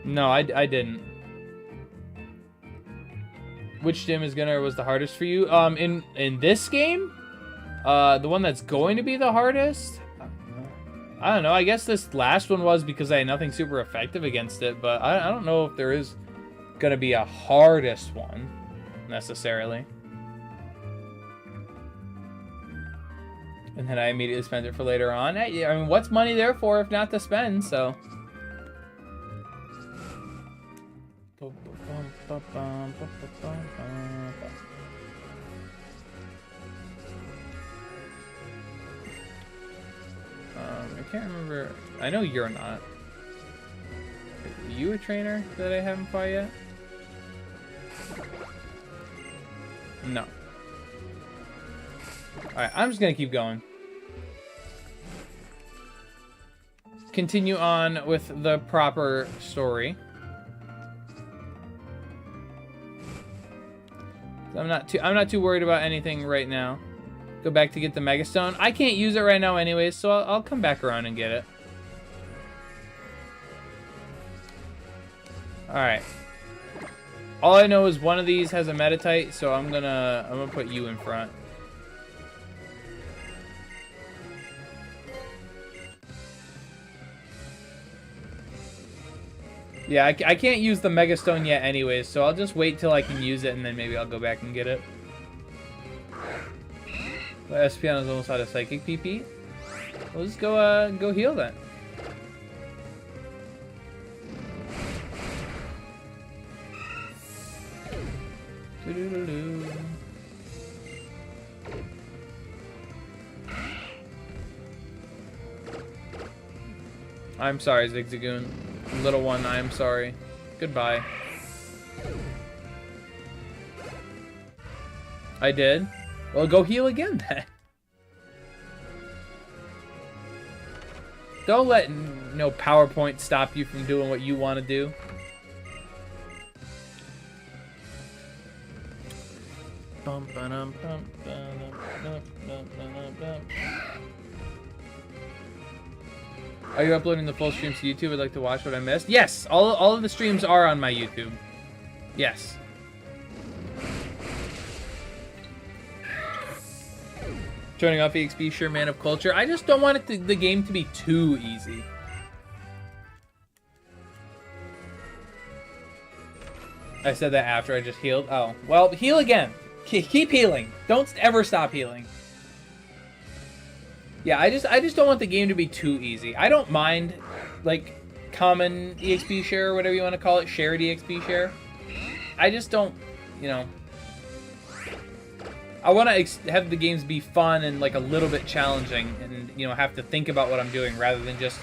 No, I didn't. Which gym was the hardest for you? In this game? The one that's going to be the hardest? I don't know. I guess this last one was because I had nothing super effective against it, but I don't know if there is gonna be a hardest one, necessarily. And then I immediately spent it for later on. I mean, what's money there for if not to spend, so... I can't remember. I know you're not. Are you a trainer that I haven't fought yet? No. Alright, I'm just gonna keep going. Continue on with the proper story. I'm not too worried about anything right now. Go back to get the Megastone. I can't use it right now anyways, so I'll come back around and get it. Alright. All I know is one of these has a Meditite, so I'm gonna put you in front. Yeah, I can't use the Megastone yet anyways, so I'll just wait till I can use it, and then maybe I'll go back and get it. Well, Espeon's almost out of Psychic PP. We'll just go heal then. Doo-doo-doo-doo. I'm sorry, Zigzagoon. Little one, I am sorry. Goodbye. I did? Well, go heal again then. Don't let no PowerPoint stop you from doing what you want to do. Are you uploading the full streams to YouTube? I'd like to watch what I missed. Yes, all of the streams are on my YouTube. Yes. Turning off EXP, sure, man of culture. I just don't want the game to be too easy. I said that after I just healed. Oh, well, heal again. Keep healing. Don't ever stop healing. Yeah, I just don't want the game to be too easy. I don't mind, like, common EXP share or whatever you want to call it, shared EXP share. I just don't, you know. I want to have the games be fun and, like, a little bit challenging and, you know, have to think about what I'm doing rather than just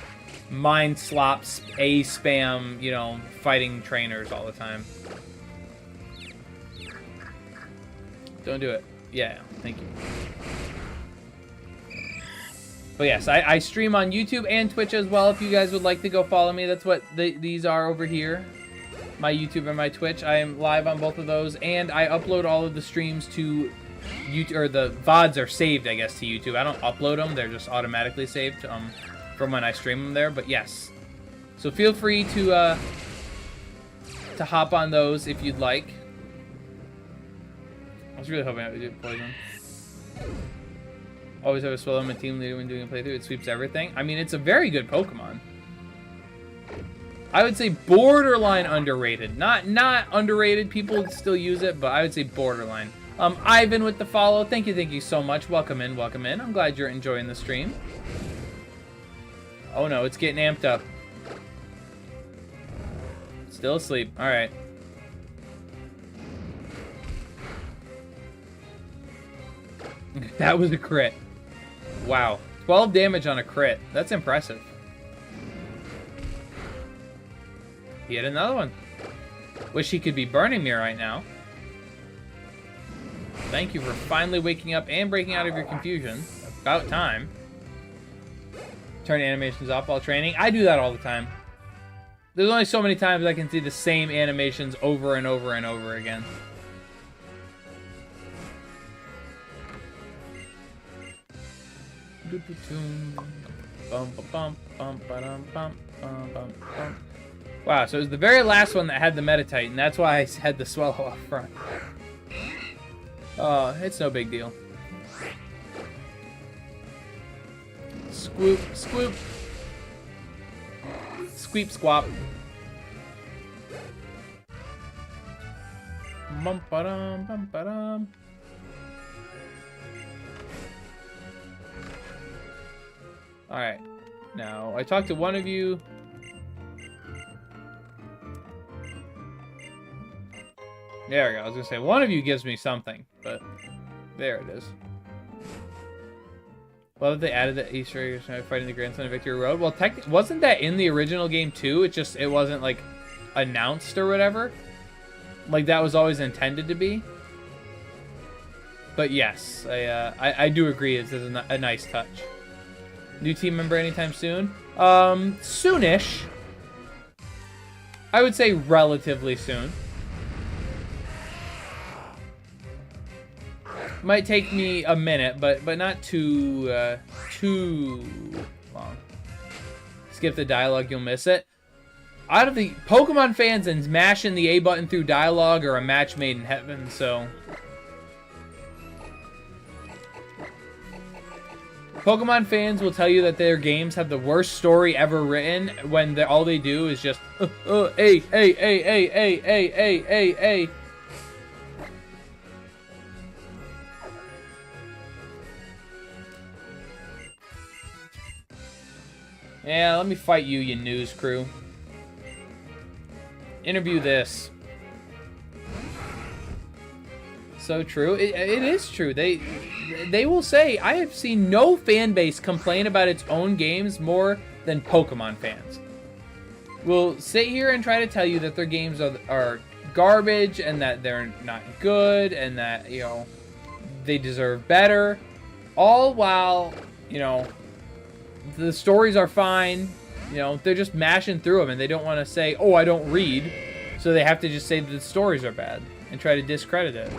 mind slops, spam, you know, fighting trainers all the time. Don't do it. Yeah, thank you. But yes, I stream on YouTube and Twitch as well if you guys would like to go follow me. That's what these are over here. My YouTube and my Twitch. I am live on both of those, and I upload all of the streams to YouTube, or the VODs are saved, I guess, to YouTube. I don't upload them. They're just automatically saved from when I stream them there, but yes. So feel free to hop on those if you'd like. I was really hoping I would do poison. Always have a swallow in my team leader when doing a playthrough. It sweeps everything. I mean, it's a very good Pokemon. I would say borderline underrated. Not underrated. People still use it, but I would say borderline. Ivan with the follow. Thank you so much. Welcome in, welcome in. I'm glad you're enjoying the stream. Oh no, it's getting amped up. Still asleep. All right. That was a crit. Wow. 12 damage on a crit. That's impressive. He had another one. Wish he could be burning me right now. Thank you for finally waking up and breaking out of your confusion. About time. Turn animations off while training. I do that all the time. There's only so many times I can see the same animations over and over and over again. Wow, so it was the very last one that had the Meditite, and that's why I had the Swallow up front. Oh, it's no big deal. Squoop, squoop. Squeep, squap. Bum-ba-dum, bum-ba-dum. Alright, now I talked to one of you. There we go. I was gonna say one of you gives me something, but there it is. Well, they added the Easter egg fighting the grandson of Victory Road. Well, wasn't that in the original game too? It wasn't like announced or whatever. Like that was always intended to be. But yes, I do agree it's a nice touch. New team member anytime soon? Soonish. I would say relatively soon. Might take me a minute, but not too long. Skip the dialogue, you'll miss it. Out of the Pokemon fans and mashing the A button through dialogue are a match made in heaven, so. Pokemon fans will tell you that their games have the worst story ever written when all they do is just, hey. Yeah, let me fight you, you news crew. Interview this. So true. It is true. They will say, I have seen no fan base complain about its own games more than Pokemon fans. Will sit here and try to tell you that their games are garbage and that they're not good and that, you know, they deserve better. All while, you know, the stories are fine. You know, they're just mashing through them and they don't want to say, oh, I don't read. So they have to just say that the stories are bad and try to discredit it.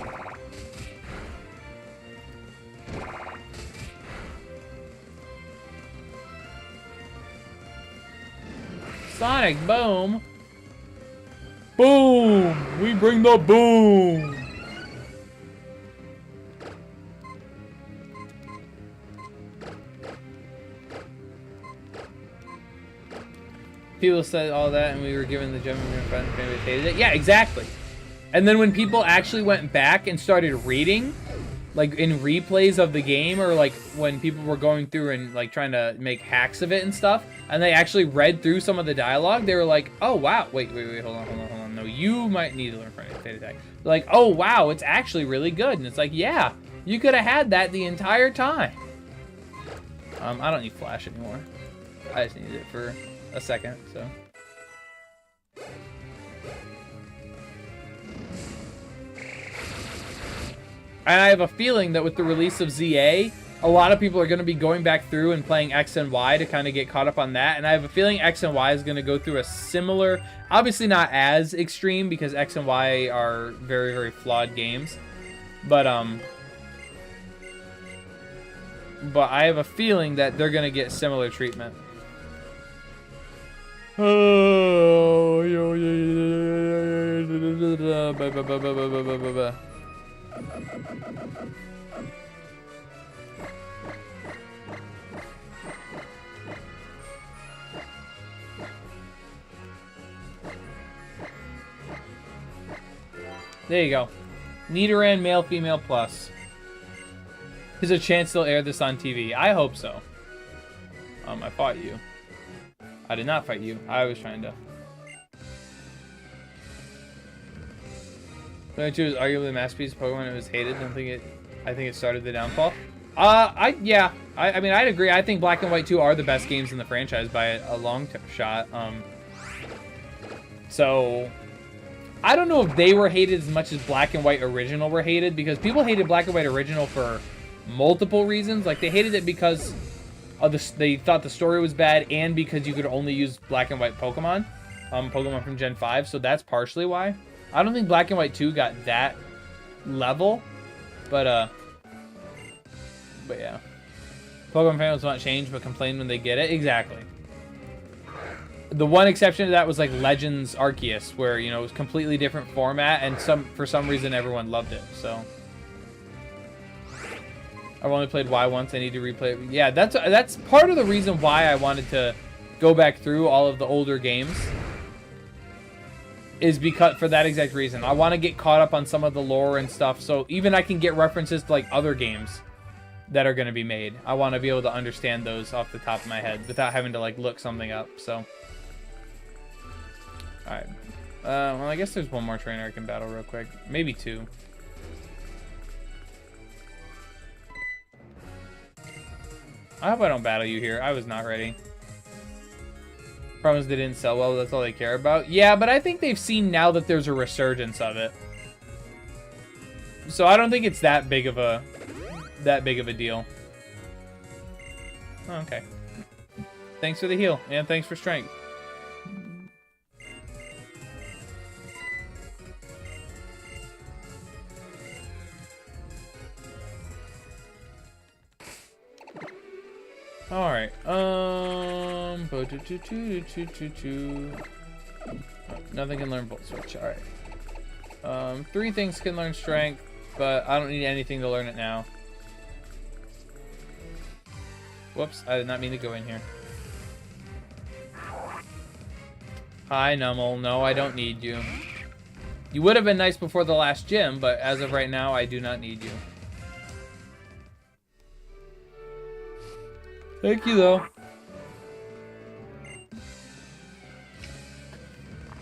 Sonic boom. Boom! We bring the boom! People said all that and we were given the jumping and we hated it. Yeah, exactly. And then when people actually went back and started reading, like in replays of the game, or like when people were going through and like trying to make hacks of it and stuff, and they actually read through some of the dialogue, they were like, oh wow, wait, hold on. No, you might need to learn from Fate Attack. Like, oh wow, it's actually really good. And it's like, yeah, you could have had that the entire time. I don't need Flash anymore. I just needed it for a second, so. And I have a feeling that with the release of ZA, a lot of people are going to be going back through and playing X and Y to kind of get caught up on that. And I have a feeling X and Y is going to go through a similar, obviously not as extreme because X and Y are very, very flawed games. But I have a feeling that they're going to get similar treatment. Oh, there you go. Nidoran male, female plus. There's a chance they'll air this on TV. I hope so. I fought you. I did not fight you. I was trying to. Pokemon 2 is arguably the masterpiece of Pokemon. It was hated. I think it started the downfall. I mean, I'd agree. I think Black and White 2 are the best games in the franchise by a long shot. So I don't know if they were hated as much as Black and White Original were hated, because people hated Black and White Original for multiple reasons. Like, they hated it because they thought the story was bad, and because you could only use Black and White Pokemon, Pokemon from Gen 5, so that's partially why. I don't think Black and White 2 got that level, but yeah. Pokemon fans want change, but complain when they get it. Exactly. The one exception to that was like Legends Arceus, where, you know, it was completely different format, and for some reason everyone loved it, so. I've only played Y once. I need to replay it. Yeah, that's part of the reason why I wanted to go back through all of the older games. Is because for that exact reason. I want to get caught up on some of the lore and stuff, so even I can get references to like other games that are going to be made. I want to be able to understand those off the top of my head without having to like look something up. So, all right. Well, I guess there's one more trainer I can battle real quick. Maybe two. I hope I don't battle you here. I was not ready. Problems they didn't sell well, that's all they care about. Yeah, but I think they've seen now that there's a resurgence of it. So I don't think it's that big of a deal. Oh, okay. Thanks for the heal, and thanks for strength. All right. Nothing can learn Volt Switch. All right. 3 things can learn Strength, but I don't need anything to learn it now. Whoops! I did not mean to go in here. Hi, Nummel. No, I don't need you. You would have been nice before the last gym, but as of right now, I do not need you. Thank you, though.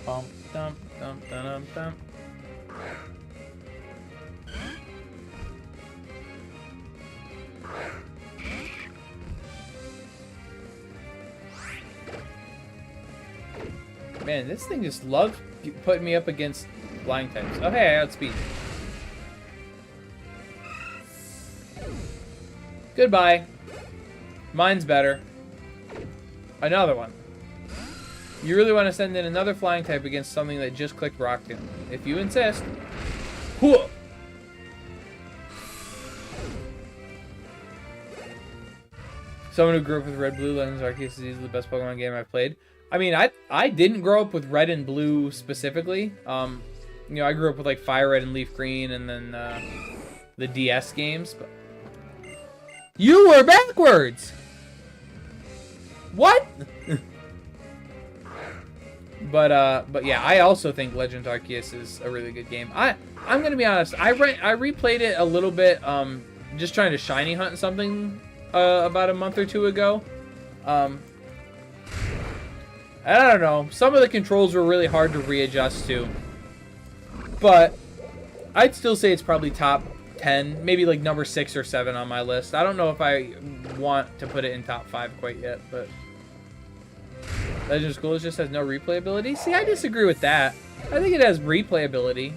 Bum, dum, dum, dum, dum, dum. Man, this thing just loves putting me up against flying types. Oh, hey, I outspeed. Goodbye. Mine's better. Another one. You really want to send in another flying type against something that just clicked Rock Tomb. If you insist. Hooah! Someone who grew up with Red Blue Legends Arceus is easily the best Pokemon game I've played. I mean, I didn't grow up with Red and Blue specifically. You know, I grew up with like Fire Red and Leaf Green, and then the DS games. But you were backwards. What? But yeah, I also think Legend Arceus is a really good game. I'm gonna be honest. I replayed it a little bit, just trying to shiny hunt something about a month or two ago. I don't know. Some of the controls were really hard to readjust to. But I'd still say it's probably top 10, maybe like number 6 or 7 on my list. I don't know if I want to put it in top 5 quite yet, but Legend of Schools just has no replayability. See, I disagree with that. I think it has replayability.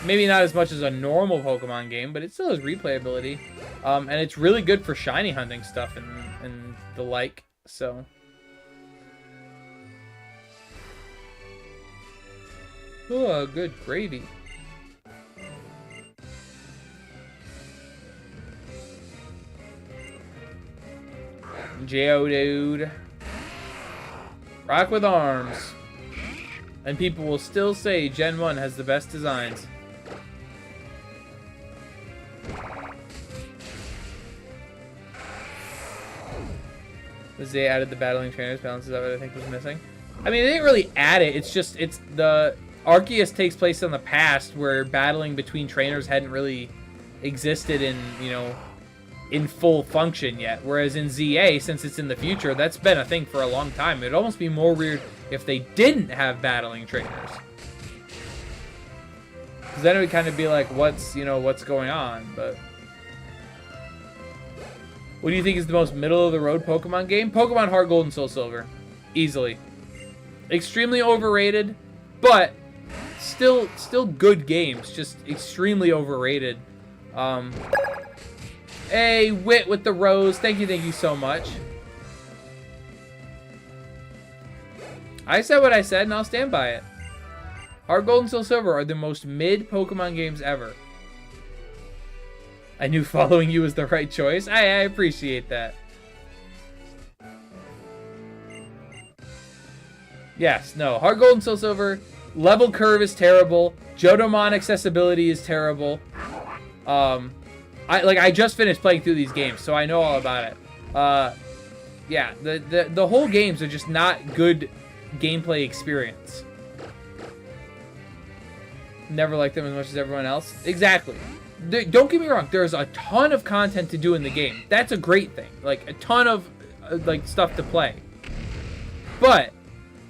Maybe not as much as a normal Pokemon game, but it still has replayability. And it's really good for shiny hunting stuff and the like. So oh, good gravy. Geodude. Rock with arms. And people will still say Gen 1 has the best designs. Because they added the battling trainers, balances out what I think was missing. I mean, they didn't really add it. It's just, it's the Arceus takes place in the past where battling between trainers hadn't really existed in, you know, in full function yet. Whereas in ZA, since it's in the future, that's been a thing for a long time. It'd almost be more weird if they didn't have battling trainers. Because then it would kind of be like, what's going on? But what do you think is the most middle-of-the-road Pokemon game? Pokemon Heart Gold and Soul Silver. Easily. Extremely overrated, but still good games. Just extremely overrated. Hey, Wit with the rose. Thank you so much. I said what I said, and I'll stand by it. Heart Gold and Soul Silver are the most mid Pokemon games ever. I knew following you was the right choice. I appreciate that. Yes, no. Heart Gold and Soul Silver, level curve is terrible. Jodomon accessibility is terrible. I just finished playing through these games, so I know all about it. Yeah, the whole games are just not good gameplay experience. Never liked them as much as everyone else. Exactly. Don't get me wrong. There's a ton of content to do in the game. That's a great thing. Like a ton of like stuff to play. But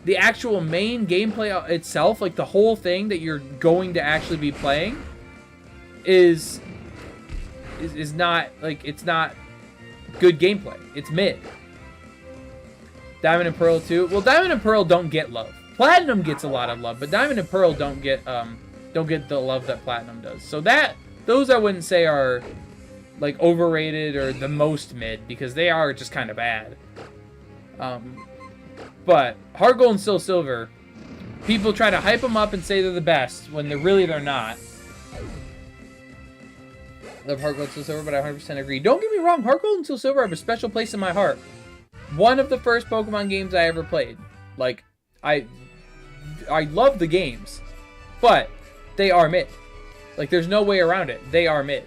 the actual main gameplay itself, like the whole thing that you're going to actually be playing, is not like, it's not good gameplay. It's mid. Diamond and Pearl too. Well, Diamond and Pearl don't get love. Platinum gets a lot of love, but Diamond and Pearl don't get the love that Platinum does. So that Those I wouldn't say are, like, overrated or the most mid, because they are just kind of bad. But Heart Gold and Soul Silver, people try to hype them up and say they're the best when they're not. Love Heart Gold and Soul Silver, but I 100% agree. Don't get me wrong, Heart Gold and Soul Silver have a special place in my heart. One of the first Pokemon games I ever played. Like, I love the games, but they are mid. Like, there's no way around it. They are mid.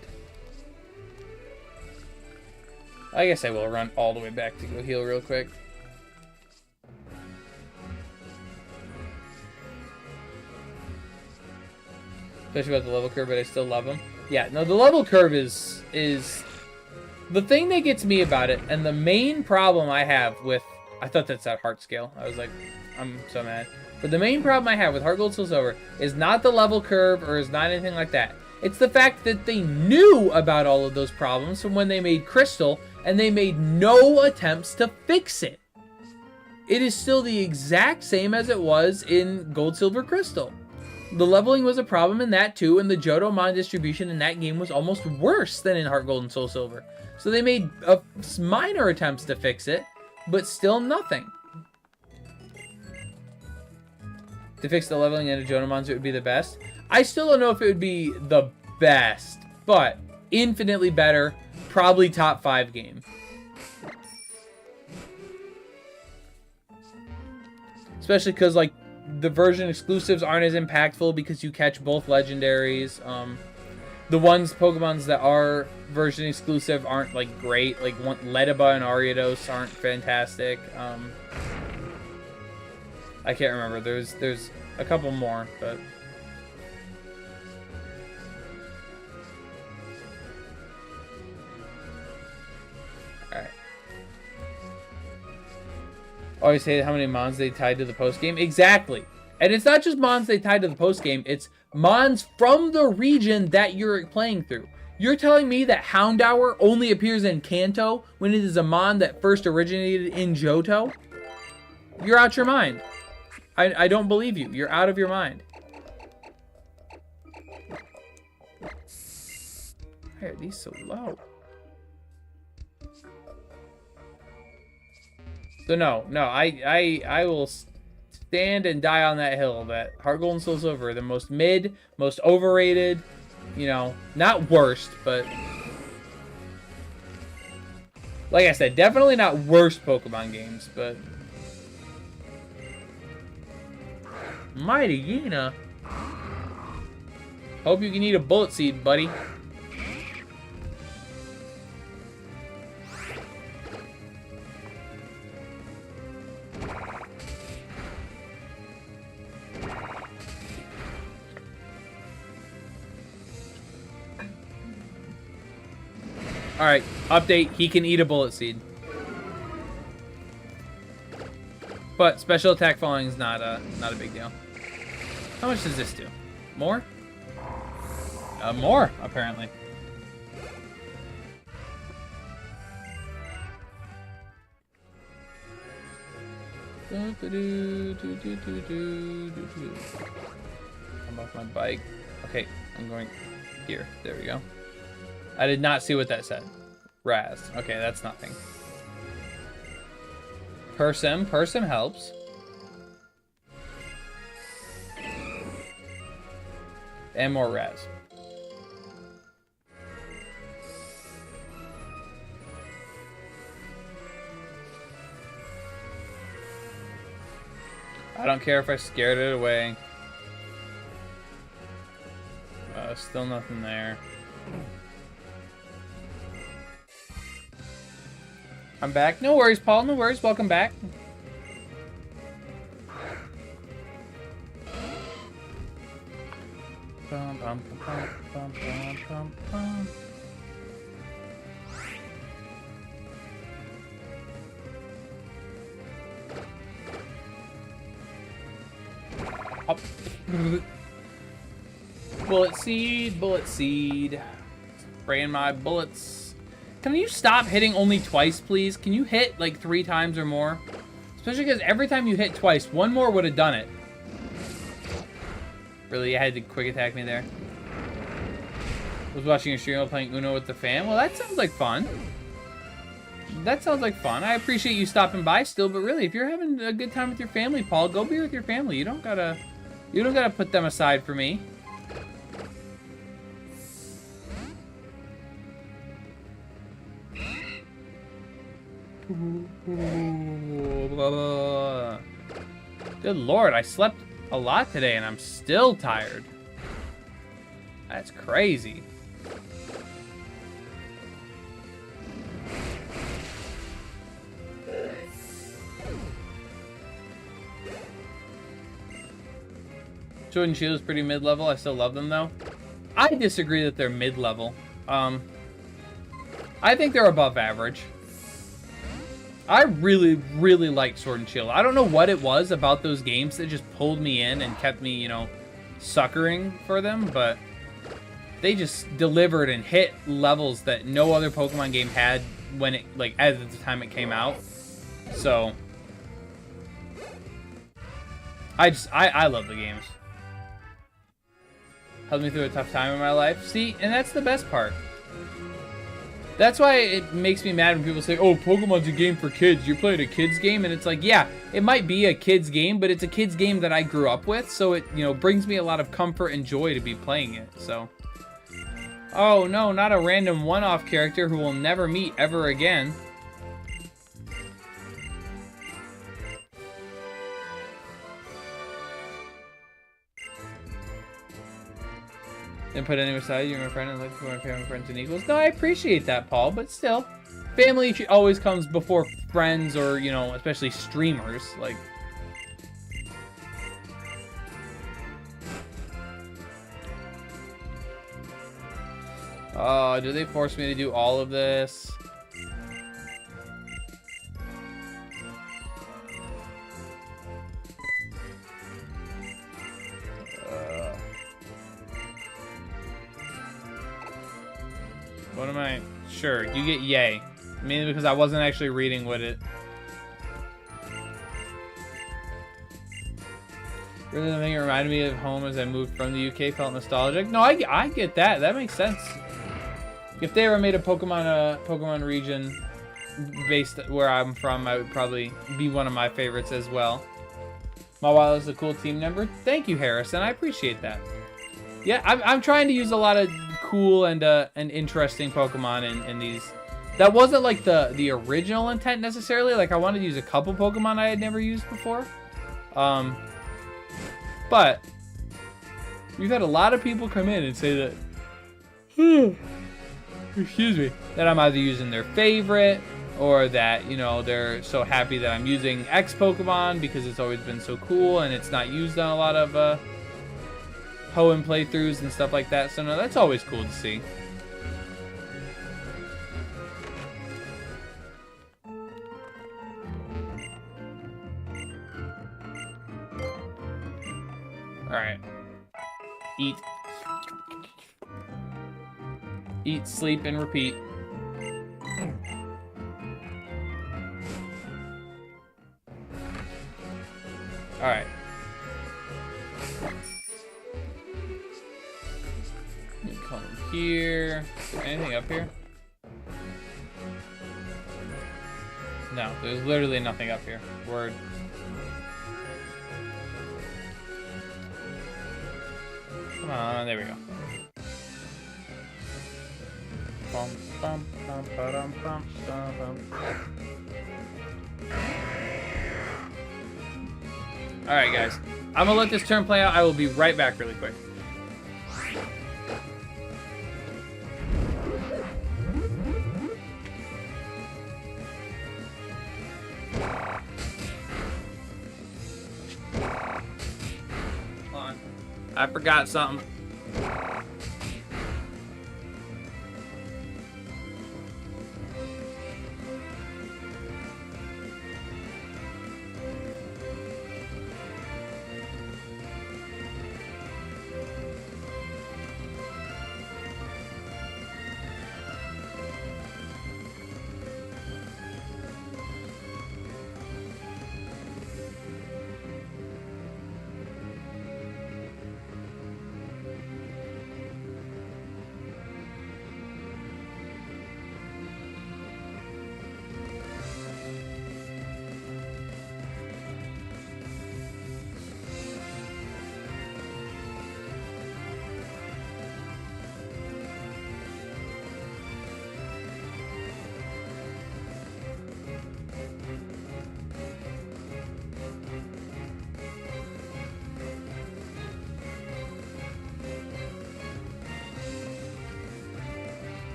I guess I will run all the way back to go heal real quick. Especially about the level curve, but I still love them. Yeah, no, the level curve is the thing that gets me about it, and the main problem I have with... I thought that's that heart scale. I was like, I'm so mad. But the main problem I have with Heart Gold Soul Silver is not the level curve or is not anything like that. It's the fact that they knew about all of those problems from when they made Crystal, and they made no attempts to fix it. It is still the exact same as it was in Gold, Silver, Crystal. The leveling was a problem in that too, and the Johto-Mon distribution in that game was almost worse than in Heart Gold and Soul Silver. So they made minor attempts to fix it, but still nothing. To fix the leveling into Johto-Mons, it would be the best. I still don't know if it would be the best, but infinitely better, probably top 5 game. Especially because, like, the version exclusives aren't as impactful because you catch both legendaries. The Pokemons that are version exclusive aren't, like, great. Like, Ledaba and Ariados aren't fantastic. I can't remember. There's a couple more, but... Alright. Always say how many Mons they tied to the post-game. Exactly. And it's not just Mons they tied to the post-game. It's Mons from the region that you're playing through. You're telling me that Houndour only appears in Kanto when it is a Mon that first originated in Johto? You're out your mind. I don't believe you. You're out of your mind. Why are these so low? So no, I will stand and die on that hill that Heart Gold and Soul Silver are the most mid, most overrated, you know, not worst, but like I said, definitely not worst Pokemon games, but Mighty Yena. Hope you can eat a bullet seed, buddy. Alright, update, he can eat a bullet seed. But special attack falling is not a big deal. How much does this do? More? More, apparently. I'm off my bike. Okay, I'm going here. There we go. I did not see what that said. Raz. Okay, that's nothing. Persim helps. And more Raz. I don't care if I scared it away. Still nothing there. I'm back. No worries, Paul. No worries. Welcome back. Bum, bum, bum, bum, bum, bum, bum. Oh. Bullet seed, bullet seed. Spraying my bullets. Can you stop hitting only twice, please? Can you hit like 3 times or more? Especially because every time you hit twice, one more would have done it. Really, you had to quick attack me there. Was watching a stream while playing Uno with the fam. Well, that sounds like fun. That sounds like fun. I appreciate you stopping by still, but really, if you're having a good time with your family, Paul, go be with your family. You don't gotta put them aside for me. Good Lord, I slept a lot today and I'm still tired. That's crazy. Sword and Shield is pretty mid-level. I still love them though. I disagree that they're mid-level. I think they're above average. I really, really liked Sword and Shield. I don't know what it was about those games that just pulled me in and kept me, you know, suckering for them, but they just delivered and hit levels that no other Pokemon game had when it, like, at the time it came out. So, I love the games. Helped me through a tough time in my life. See, and that's the best part. That's why it makes me mad when people say, oh, Pokemon's a game for kids. You're playing a kid's game? And it's like, yeah, it might be a kid's game, but it's a kid's game that I grew up with. So it, you know, brings me a lot of comfort and joy to be playing it. So, oh no, not a random one-off character who we'll never meet ever again. Didn't put any aside. You're my friend and like for my family, friends, and equals. No, I appreciate that, Paul, but still, family always comes before friends, or, you know, especially streamers. Like, oh, do they force me to do all of this? What am I? Sure, you get yay. Mainly because I wasn't actually reading what it... Really, the thing it reminded me of home as I moved from the UK, felt nostalgic. No, I get that. That makes sense. If they ever made a Pokemon region based where I'm from, I would probably be one of my favorites as well. Mawile is a cool team member. Thank you, Harrison. I appreciate that. Yeah, I'm trying to use a lot of cool and interesting Pokemon in these. That wasn't like the original intent necessarily. Like, I wanted to use a couple Pokemon I had never used before. But we've had a lot of people come in and say that, excuse me, that I'm either using their favorite, or that, you know, they're so happy that I'm using X Pokemon because it's always been so cool and it's not used on a lot of Hoenn playthroughs and stuff like that. So no, that's always cool to see. Alright. Eat. Eat, sleep, and repeat. Alright. Come here. Anything up here? No, there's literally nothing up here. Word. Come on, there we go. Bum, bum, bum, ba-dum, bum, bum, bum. Alright, guys. I'm gonna let this turn play out. I will be right back really quick. I forgot something.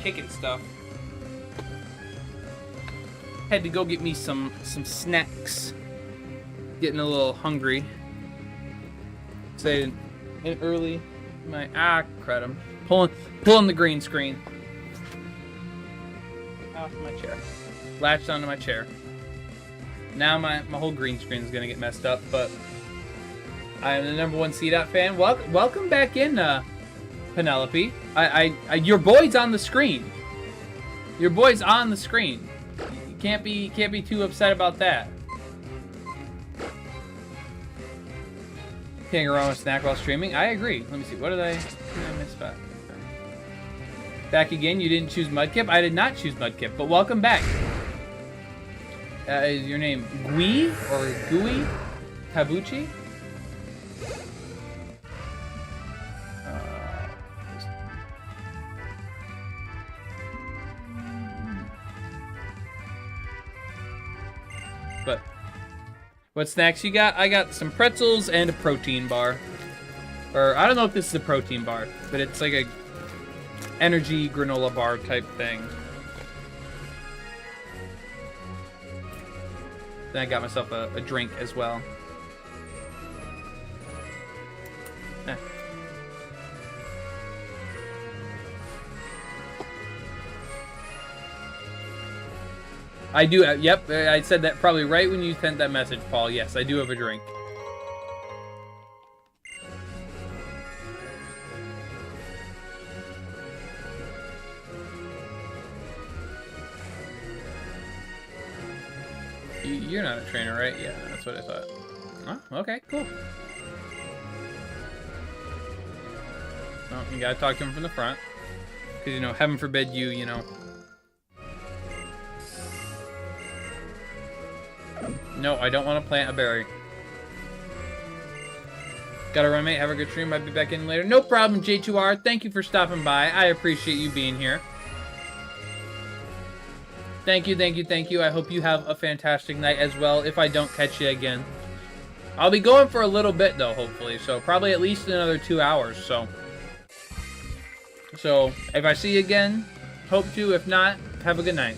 kicking stuff. Had to go get me some snacks. Getting a little hungry. Say in early. Crud, I'm pulling the green screen off my chair. Latched onto my chair. Now my whole green screen is gonna get messed up, but I am the #1 C-Dot fan. Welcome back in, Penelope. Your boy's on the screen. Your boy's on the screen. You can't be too upset about that. Can't go wrong with snack while streaming. I agree. Let me see. What did I miss back? Back again. You didn't choose Mudkip. I did not choose Mudkip, but welcome back. Is your name Gui or Gui Tabuchi? But what snacks you got? I got some pretzels and a protein bar. Or I don't know if this is a protein bar, but it's like a energy granola bar type thing. Then I got myself a drink as well. I do, yep, I said that probably right when you sent that message, Paul. Yes, I do have a drink. You're not a trainer, right? Yeah, that's what I thought. Oh, okay, cool. Oh, you gotta talk to him from the front. Because, you know, heaven forbid you know. No, I don't want to plant a berry. Gotta run, mate. Have a good stream. I'll be back in later. No problem, J2R. Thank you for stopping by. I appreciate you being here. Thank you, thank you, thank you. I hope you have a fantastic night as well, if I don't catch you again. I'll be going for a little bit, though, hopefully. So, probably at least another 2 hours, so if I see you again, hope to. If not, have a good night.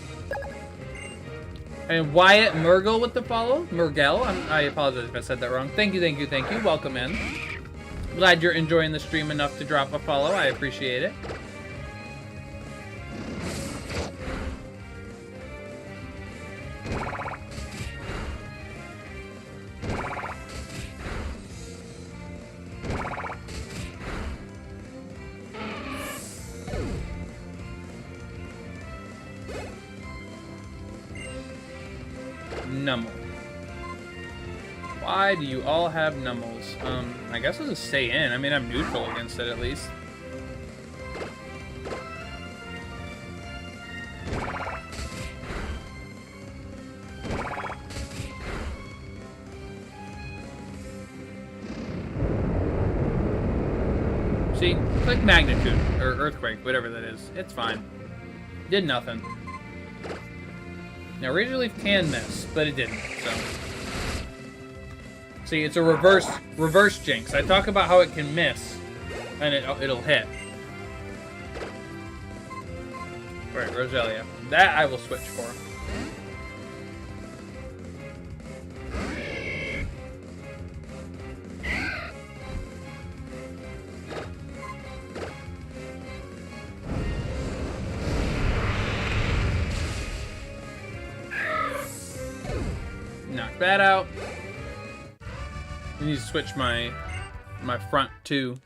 And Wyatt Murgle with the follow. Murgel. I apologize if I said that wrong. Thank you, thank you, thank you. Welcome in. Glad you're enjoying the stream enough to drop a follow. I appreciate it. Nummel. Why do you all have Nummels? I guess I'll just stay in. I mean, I'm neutral against it at least. See, click magnitude or earthquake, whatever that is. It's fine. Did nothing. Now, Razor Leaf can miss, but it didn't, so. See, it's a reverse jinx. I talk about how it can miss, and it'll hit. Alright, Roselia. That I will switch for. Knock that out. I need to switch my front too.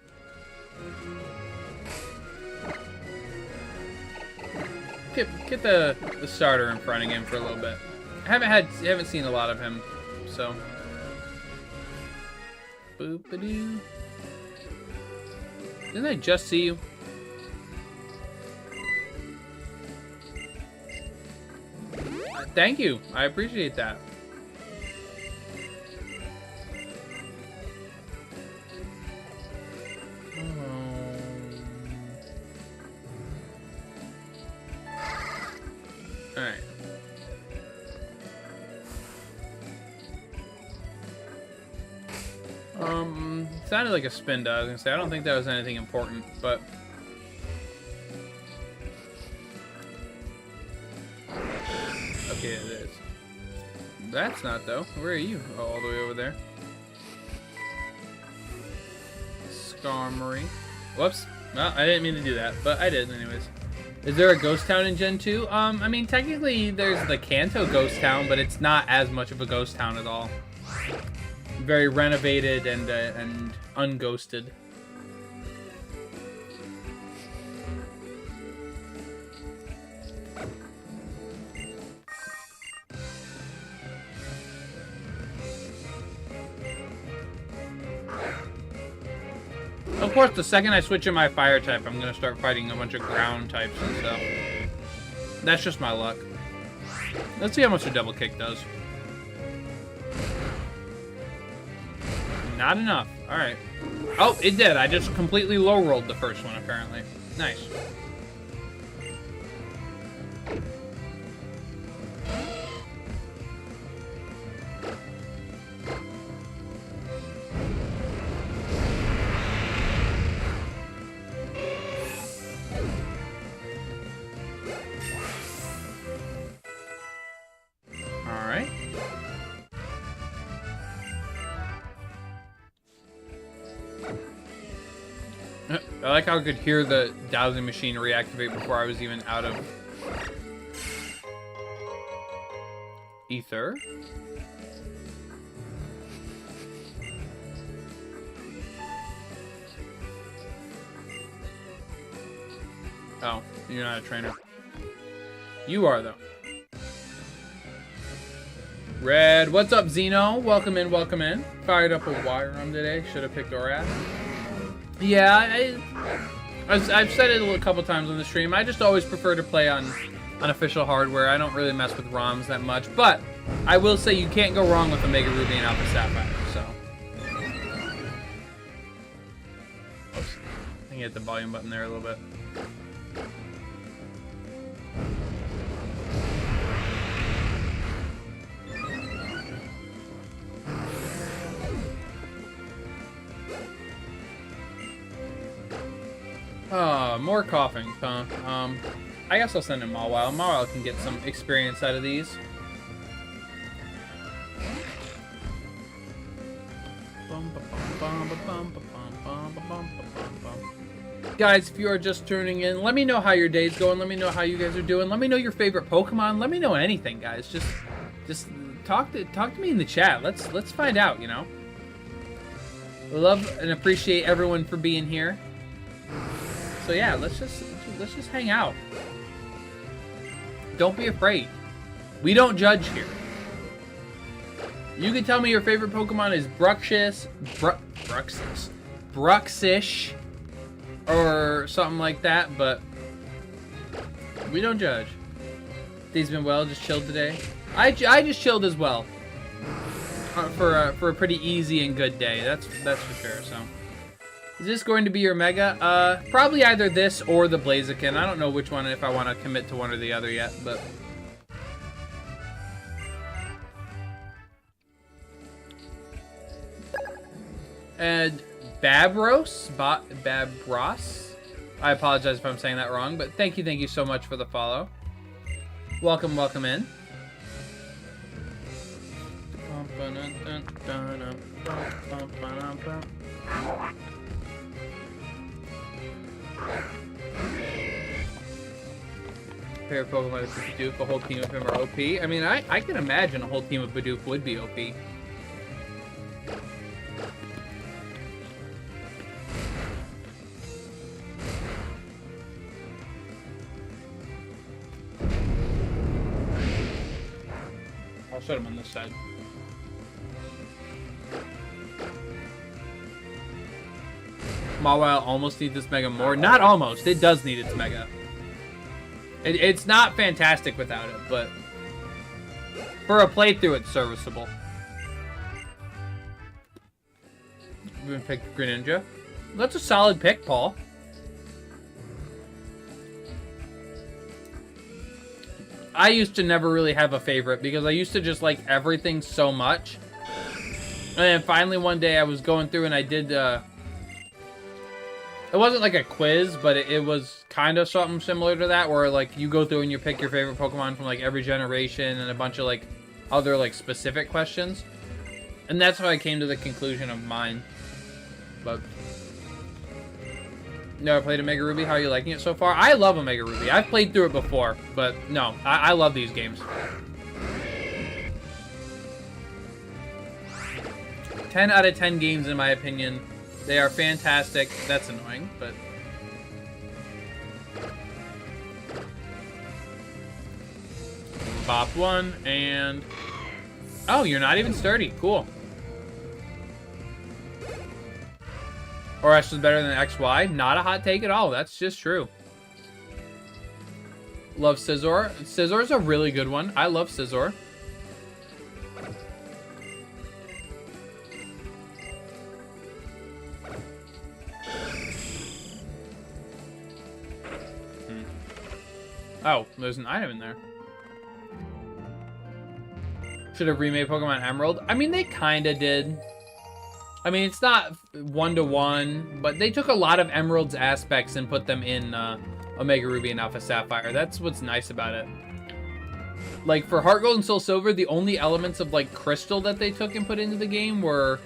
Get the starter in front again for a little bit. I haven't seen a lot of him, so. Boop-a-doo. Didn't I just see you? Thank you. I appreciate that. Alright. Sounded like a spin, I was gonna say. I don't think that was anything important, but It is. That's not, though. Where are you? Oh, all the way over there. Skarmory. Whoops. Well, I didn't mean to do that, but I did anyways. Is there a ghost town in Gen 2? I mean, technically there's the Kanto ghost town, but it's not as much of a ghost town at all. Very renovated and unghosted. Of course, the second I switch in my fire type, I'm gonna start fighting a bunch of ground types and stuff. That's just my luck. Let's see how much a double kick does. Not enough. Alright. Oh, it did. I just completely low-rolled the first one, apparently. Nice. Alright. I like how I could hear the dowsing machine reactivate before I was even out of ether. Oh, you're not a trainer. You are, though. Red, what's up, Zeno? Welcome in, welcome in. Fired up a wire arm today. Should have picked Oras. Yeah, I've said it a couple times on the stream. I just always prefer to play on unofficial hardware. I don't really mess with ROMs that much, but I will say you can't go wrong with a Mega Ruby and Alpha Sapphire. So, oops. I can hit the volume button there a little bit. More coughing, huh? I guess I'll send him Mawile. Mawile can get some experience out of these. Guys, if you are just tuning in, let me know how your day's going. Let me know how you guys are doing. Let me know your favorite Pokemon. Let me know anything, guys. Just talk to me in the chat. Let's find out, you know. Love and appreciate everyone for being here. So yeah, let's just hang out. Don't be afraid. We don't judge here. You can tell me your favorite Pokemon is Bruxish, or something like that, but we don't judge. Day's been well, just chilled today. I just chilled as well. For a pretty easy and good day. That's for sure. So. Is this going to be your Mega? Probably either this or the Blaziken. I don't know which one, if I want to commit to one or the other yet, but... And Babros? Babros? I apologize if I'm saying that wrong, but thank you so much for the follow. Welcome in. Favorite Pokemon is Bidoof. A whole team of him are OP. I mean, I can imagine a whole team of Bidoof would be OP. I'll set him on this side. Mawile almost needs this Mega more. Not almost. It does need its Mega. It's not fantastic without it, but for a playthrough, it's serviceable. We're gonna pick Greninja. That's a solid pick, Paul. I used to never really have a favorite because I used to just like everything so much. And then finally one day I was going through and I did a It wasn't like a quiz, but it was kind of something similar to that, where like you go through and you pick your favorite Pokemon from like every generation and a bunch of like other like specific questions. And that's how I came to the conclusion of mine. But never played Omega Ruby. How are you liking it so far? I love Omega Ruby. I've played through it before, but no, I love these games. 10 out of 10 games in my opinion. They are fantastic. That's annoying, but... Bop one, and... Oh, you're not even sturdy. Cool. Or S is better than XY. Not a hot take at all. That's just true. Love Scizor. Scizor's a really good one. I love Scizor. Oh, there's an item in there. Should have remade Pokemon Emerald. I mean, they kind of did. I mean, it's not one-to-one, but they took a lot of Emerald's aspects and put them in Omega Ruby and Alpha Sapphire. That's what's nice about it. Like, for Heart Gold and Soul Silver, the only elements of, like, Crystal that they took and put into the game were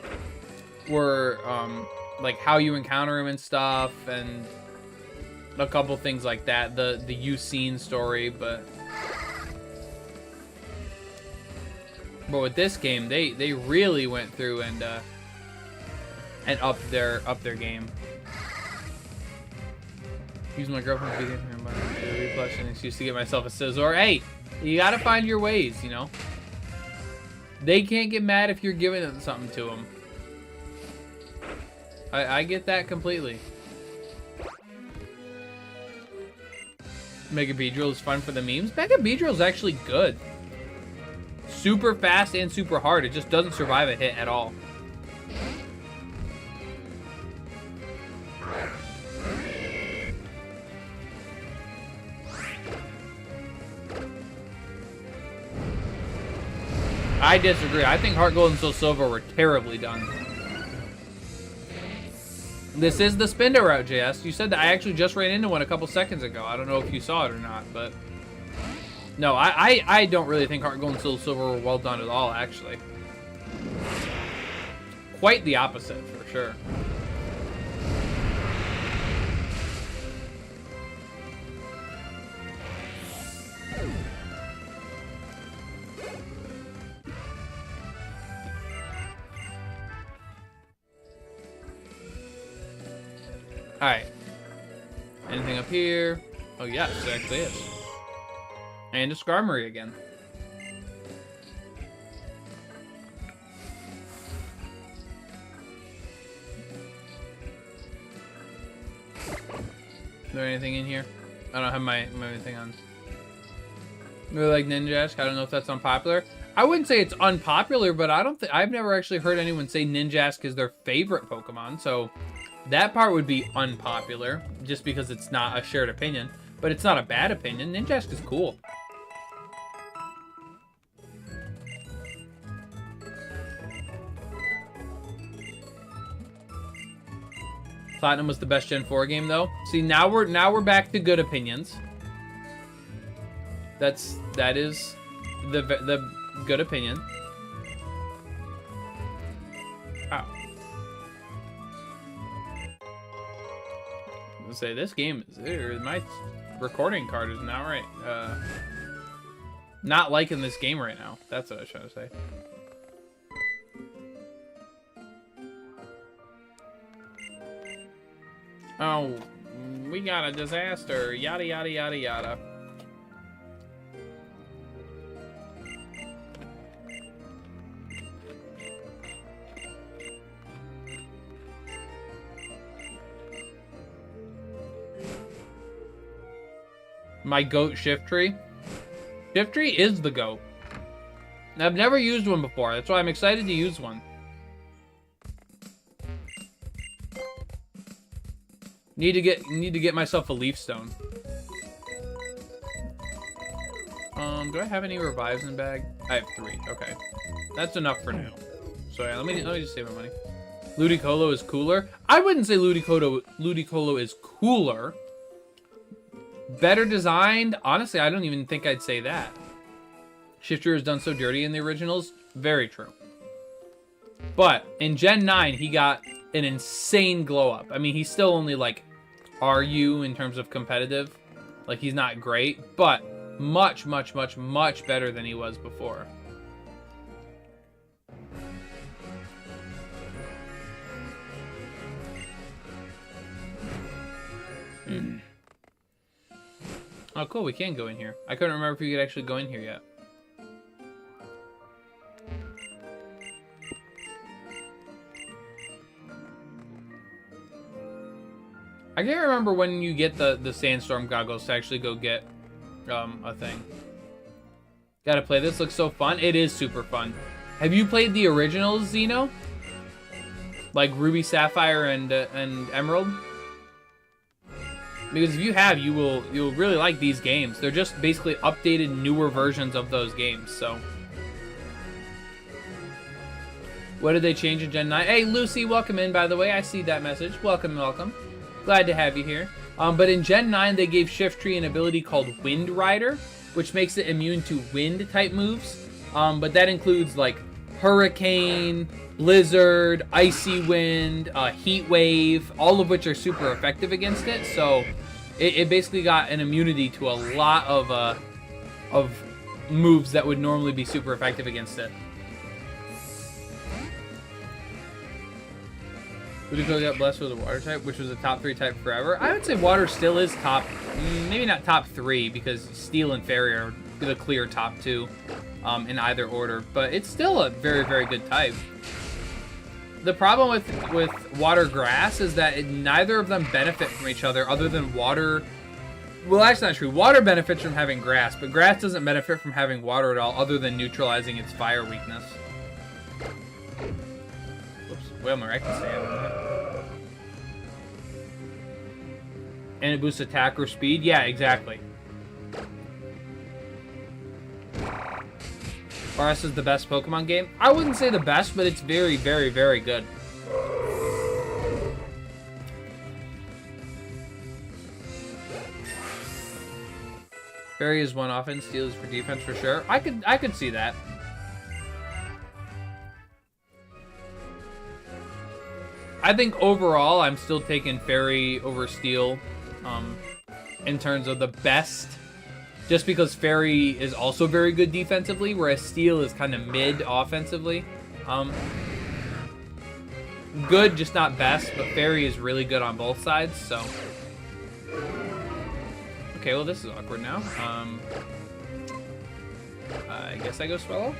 like, how you encounter him and stuff, and a couple things like that. The Ucene story, but with this game, they really went through and upped their game. Use my girlfriend's video for plus an excuse to get myself a Scizor. Hey, you gotta find your ways, you know. They can't get mad if you're giving them something to them. I get that completely. Mega Beedrill is fun for the memes. Mega Beedrill is actually good. Super fast and super hard. It just doesn't survive a hit at all. I disagree. I think Heart Gold and Soul Silver were terribly done. This is the Spindo route, JS. You said that. I actually just ran into one a couple seconds ago. I don't know if you saw it or not, but... No, I don't really think Heart Gold and Soul Silver were well done at all, actually. Quite the opposite, for sure. Alright. Anything up here? Oh, yes, it actually is. And a Skarmory again. Is there anything in here? I don't have my thing on. Really like Ninjask. I don't know if that's unpopular. I wouldn't say it's unpopular, but I've never actually heard anyone say Ninjask is their favorite Pokemon, so that part would be unpopular, just because it's not a shared opinion. But it's not a bad opinion. Ninjask is cool. Platinum was the best Gen 4 game, though. See, now we're back to good opinions. That is the good opinion. Wow. I'll say this game is my recording card is not right. Not liking this game right now. That's what I was trying to say. Oh, we got a disaster. Yada, yada, yada, yada. My goat Shiftry. Shiftry is the goat. I've never used one before. That's why I'm excited to use one. Need to get myself a Leaf Stone. Do I have any revives in bag? I have 3. Okay, that's enough for now. So yeah, let me just save my money. Ludicolo is cooler. I wouldn't say Ludicolo is cooler. Better designed? Honestly, I don't even think I'd say that. Shifter is done so dirty in the originals. Very true. But in Gen 9, he got an insane glow up. I mean, he's still only like RU in terms of competitive. Like, he's not great, but much, much, much, much better than he was before. Oh, cool, we can go in here. I couldn't remember if we could actually go in here yet. I can't remember when you get the sandstorm goggles to actually go get a thing. Gotta play this, looks so fun. It is super fun. Have you played the originals, Xeno? Like Ruby, Sapphire, and Emerald? Because if you have, you'll really like these games. They're just basically updated, newer versions of those games, so. What did they change in Gen 9? Hey, Lucy, welcome in, by the way. I see that message. Welcome, welcome. Glad to have you here. But in Gen 9, they gave Shiftry an ability called Wind Rider, which makes it immune to wind-type moves. But that includes, like, Hurricane, Blizzard, Icy Wind, Heat Wave, all of which are super effective against it. So it basically got an immunity to a lot of moves that would normally be super effective against it. Ludicolo got blessed with a water type, which was a top 3 type forever. I would say water still is top, maybe not top 3, because Steel and Fairy are the clear top 2 in either order. But it's still a very, very good type. The problem with water grass is that neither of them benefit from each other other than water. Well, that's not true. Water benefits from having grass, but grass doesn't benefit from having water at all other than neutralizing its fire weakness. Whalmer, I can say it. And it boosts attack or speed? Yeah, exactly. RS is the best Pokemon game? I wouldn't say the best, but it's very, very, very good. Fairy is one offense, Steel is for defense for sure. I could see that. I think overall, I'm still taking Fairy over Steel in terms of the best. Just because Fairy is also very good defensively, whereas Steel is kind of mid offensively. Good, just not best, but Fairy is really good on both sides, so. Okay, well this is awkward now. I guess I go Swallow.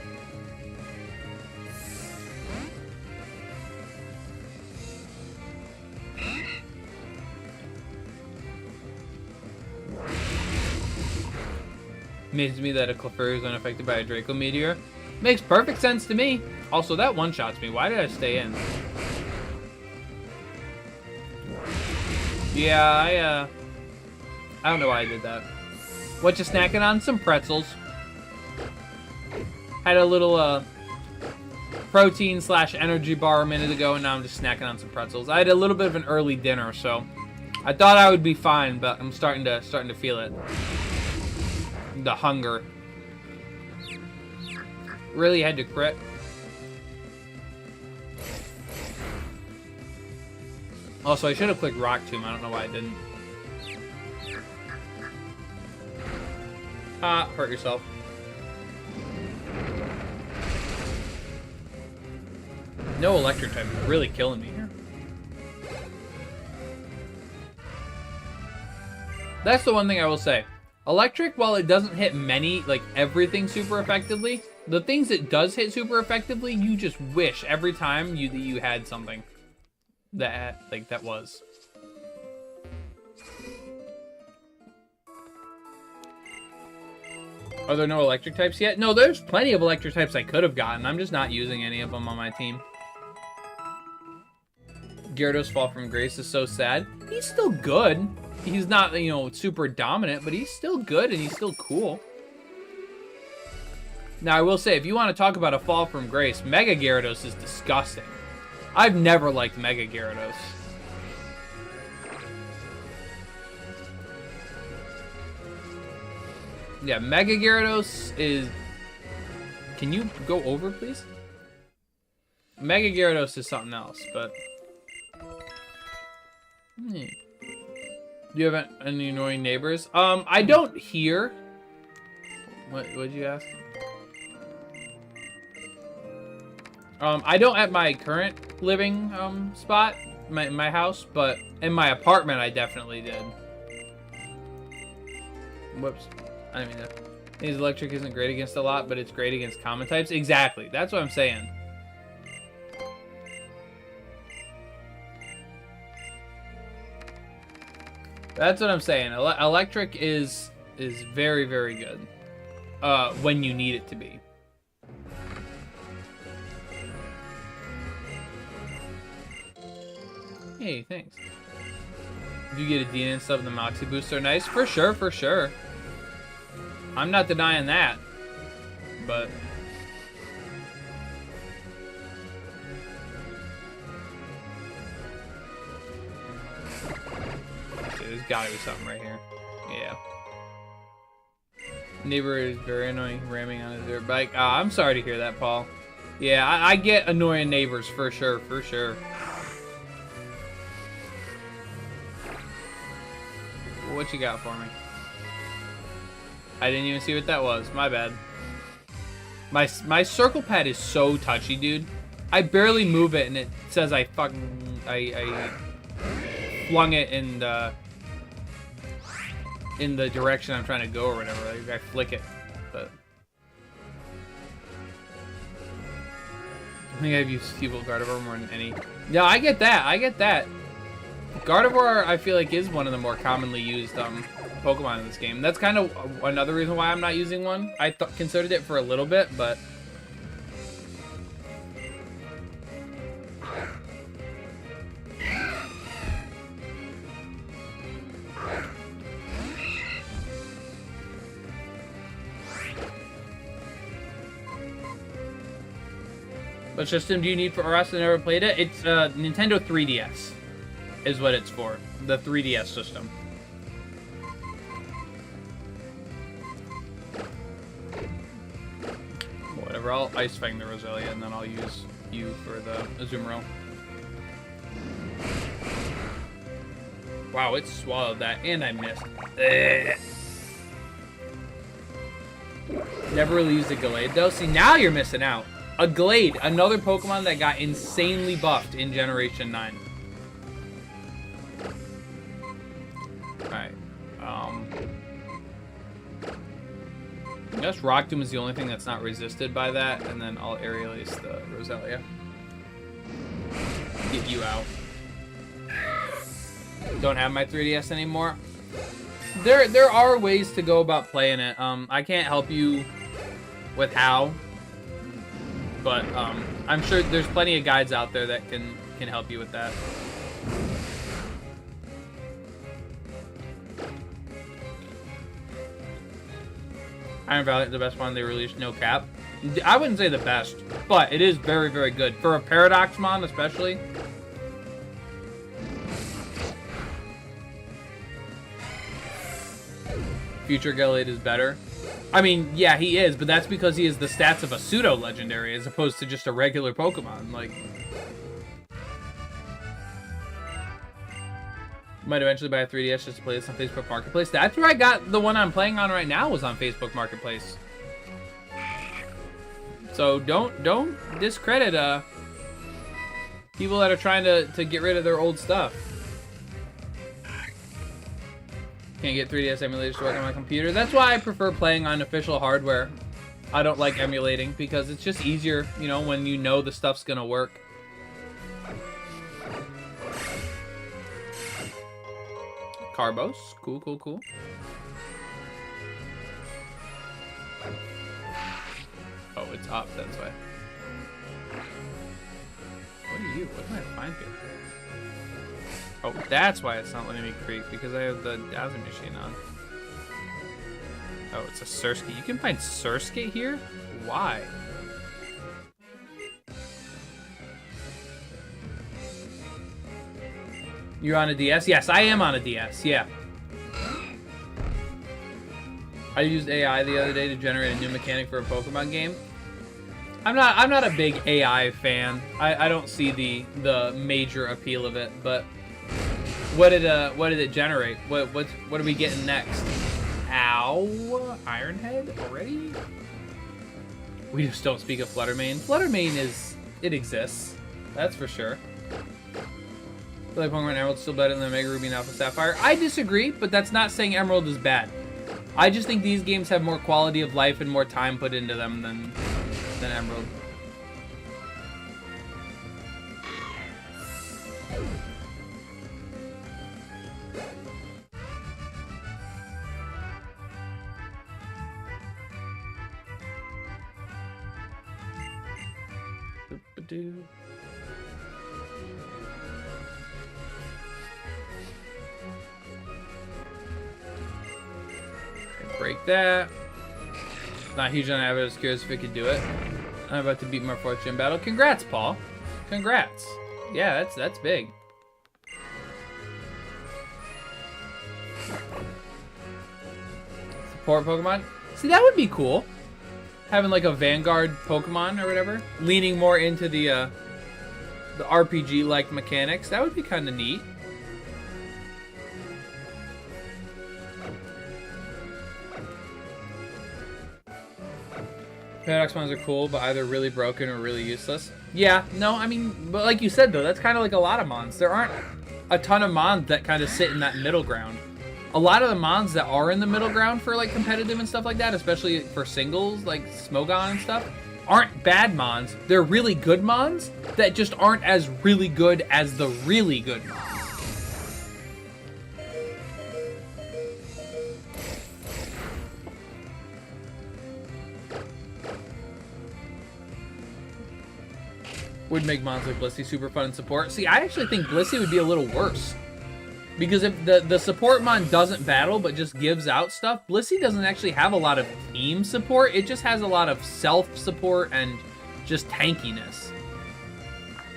Amazes me that a Clefairy is unaffected by a Draco Meteor. Makes perfect sense to me. Also, that one-shots me. Why did I stay in? Yeah, I don't know why I did that. What you snacking on? Some pretzels. Had a little protein / energy bar a minute ago, and now I'm just snacking on some pretzels. I had a little bit of an early dinner, so I thought I would be fine, but I'm starting to feel it. The hunger. Really had to crit. Also, I should have clicked Rock Tomb. I don't know why I didn't. Ah, hurt yourself. No electric type is really killing me here. That's the one thing I will say. Electric, while it doesn't hit many, like everything super effectively, the things it does hit super effectively, you just wish every time that you had something that that was. Are there no electric types yet? No, there's plenty of electric types I could have gotten. I'm just not using any of them on my team. Gyarados fall from grace is so sad. He's still good. He's not, you know, super dominant, but he's still good and he's still cool. Now, I will say, if you want to talk about a fall from grace, Mega Gyarados is disgusting. I've never liked Mega Gyarados. Yeah, Mega Gyarados is... Can you go over, please? Mega Gyarados is something else, but... Do you have any annoying neighbors? I don't hear... What'd you ask? I don't at my current living, spot, my house, but in my apartment I definitely did. Whoops. I didn't mean that. His electric isn't great against a lot, but it's great against common types. Exactly. That's what I'm saying. That's what I'm saying. Electric is very, very good. When you need it to be. Hey, thanks. If you get a DNA and stuff in the Moxie booster, nice. For sure, for sure. I'm not denying that. But... there's gotta be something right here. Yeah. Neighbor is very annoying, ramming on his dirt bike. I'm sorry to hear that, Paul. Yeah, I get annoying neighbors for sure, for sure. What you got for me? I didn't even see what that was. My bad. My circle pad is so touchy, dude. I barely move it, and it says I fucking I flung it in the direction I'm trying to go or whatever. Like, I flick it, but I think I've used Feeble Gardevoir more than any. Yeah, I get that. I get that. Gardevoir, I feel like, is one of the more commonly used Pokemon in this game. That's kind of another reason why I'm not using one. I considered it for a little bit, but... What system do you need for us that never played it? It's Nintendo 3DS is what it's for. The 3DS system. Whatever, I'll Ice Fang the Roselia and then I'll use you for the Azumarill. Wow, it swallowed that and I missed. Ugh. Never really used a Gallade though. See, now you're missing out. A Glade, another Pokemon that got insanely buffed in Generation 9. Alright. I guess Rock Tomb is the only thing that's not resisted by that, and then I'll Aerial Ace the Roselia. Get you out. Don't have my 3DS anymore. There are ways to go about playing it. I can't help you with how. But I'm sure there's plenty of guides out there that can help you with that. Iron Valiant, the best one they released, no cap. I wouldn't say the best, but it is very, very good. For a Paradoxmon, especially. Future Gallade is better. I mean, yeah, he is, but that's because he has the stats of a pseudo-legendary as opposed to just a regular Pokemon. Like, might eventually buy a 3DS just to play this on Facebook Marketplace. That's where I got the one I'm playing on right now was on Facebook Marketplace. So don't discredit people that are trying to get rid of their old stuff. Can't get 3DS emulators to work on my computer. That's why I prefer playing on official hardware. I don't like emulating because it's just easier, you know, when you know the stuff's gonna work. Carbos. Cool, cool, cool. Oh, it's up, that's why. What are you? What can I find here? Oh, that's why it's not letting me creep, because I have the Dazzle machine on. Oh, it's a Surskit. You can find Surskit here? Why? You're on a DS? Yes, I am on a DS, yeah. I used AI the other day to generate a new mechanic for a Pokemon game. I'm not a big AI fan. I don't see the major appeal of it, but what did it generate? What are we getting next? Ow, Ironhead already? We just don't speak of Fluttermane. Fluttermane it exists. That's for sure. I feel like Pokemon Emerald's still better than Mega Ruby and Alpha Sapphire. I disagree, but that's not saying Emerald is bad. I just think these games have more quality of life and more time put into them than Emerald. Break that. Not huge on it, I was curious if it could do it. I'm about to beat my fortune battle. Congrats, Paul. Congrats. Yeah, that's big. Support Pokemon. See, that would be cool. Having like a Vanguard Pokemon or whatever, leaning more into the RPG-like mechanics. That would be kind of neat. Paradox mons are cool, but either really broken or really useless. Yeah, no, I mean, but like you said though, that's kind of like a lot of mons. There aren't a ton of mons that kind of sit in that middle ground. A lot of the mons that are in the middle ground for like competitive and stuff like that, especially for singles like Smogon and stuff, aren't bad mons. They're really good mons that just aren't as really good as the really good mons. Would make mons like Blissey super fun and support. See, I actually think Blissey would be a little worse. Because if the support mon doesn't battle but just gives out stuff, Blissey doesn't actually have a lot of team support. It just has a lot of self-support and just tankiness.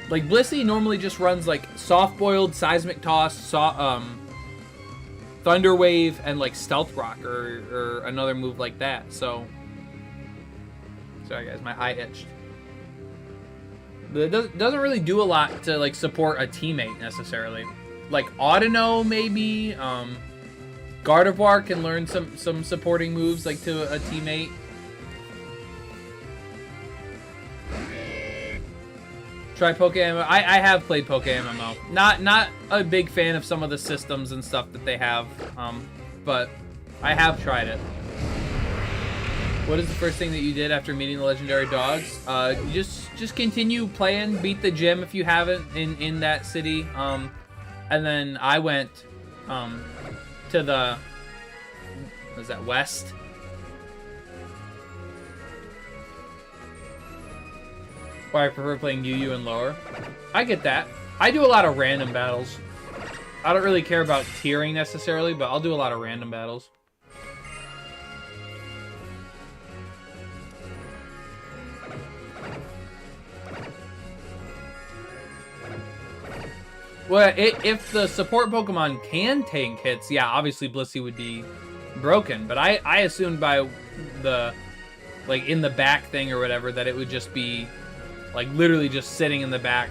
Like, Blissey normally just runs like Soft-Boiled, Seismic Toss, Thunder Wave, and like Stealth Rock or another move like that. So, sorry guys, my eye itched. It doesn't really do a lot to like support a teammate necessarily. Like Audino maybe, Gardevoir can learn some supporting moves like to a teammate. Try Pokémon. I have played Pokémon. Not a big fan of some of the systems and stuff that they have, but I have tried it. What is the first thing that you did after meeting the legendary dogs? Just continue playing, beat the gym if you haven't in that city. And then I went to the, was that west? Why I prefer playing UU and lower. I get that. I do a lot of random battles. I don't really care about tiering necessarily, but I'll do a lot of random battles. Well, if the support Pokemon can tank hits, yeah, obviously Blissey would be broken. But I assumed by the, like, in the back thing or whatever, that it would just be, like, literally just sitting in the back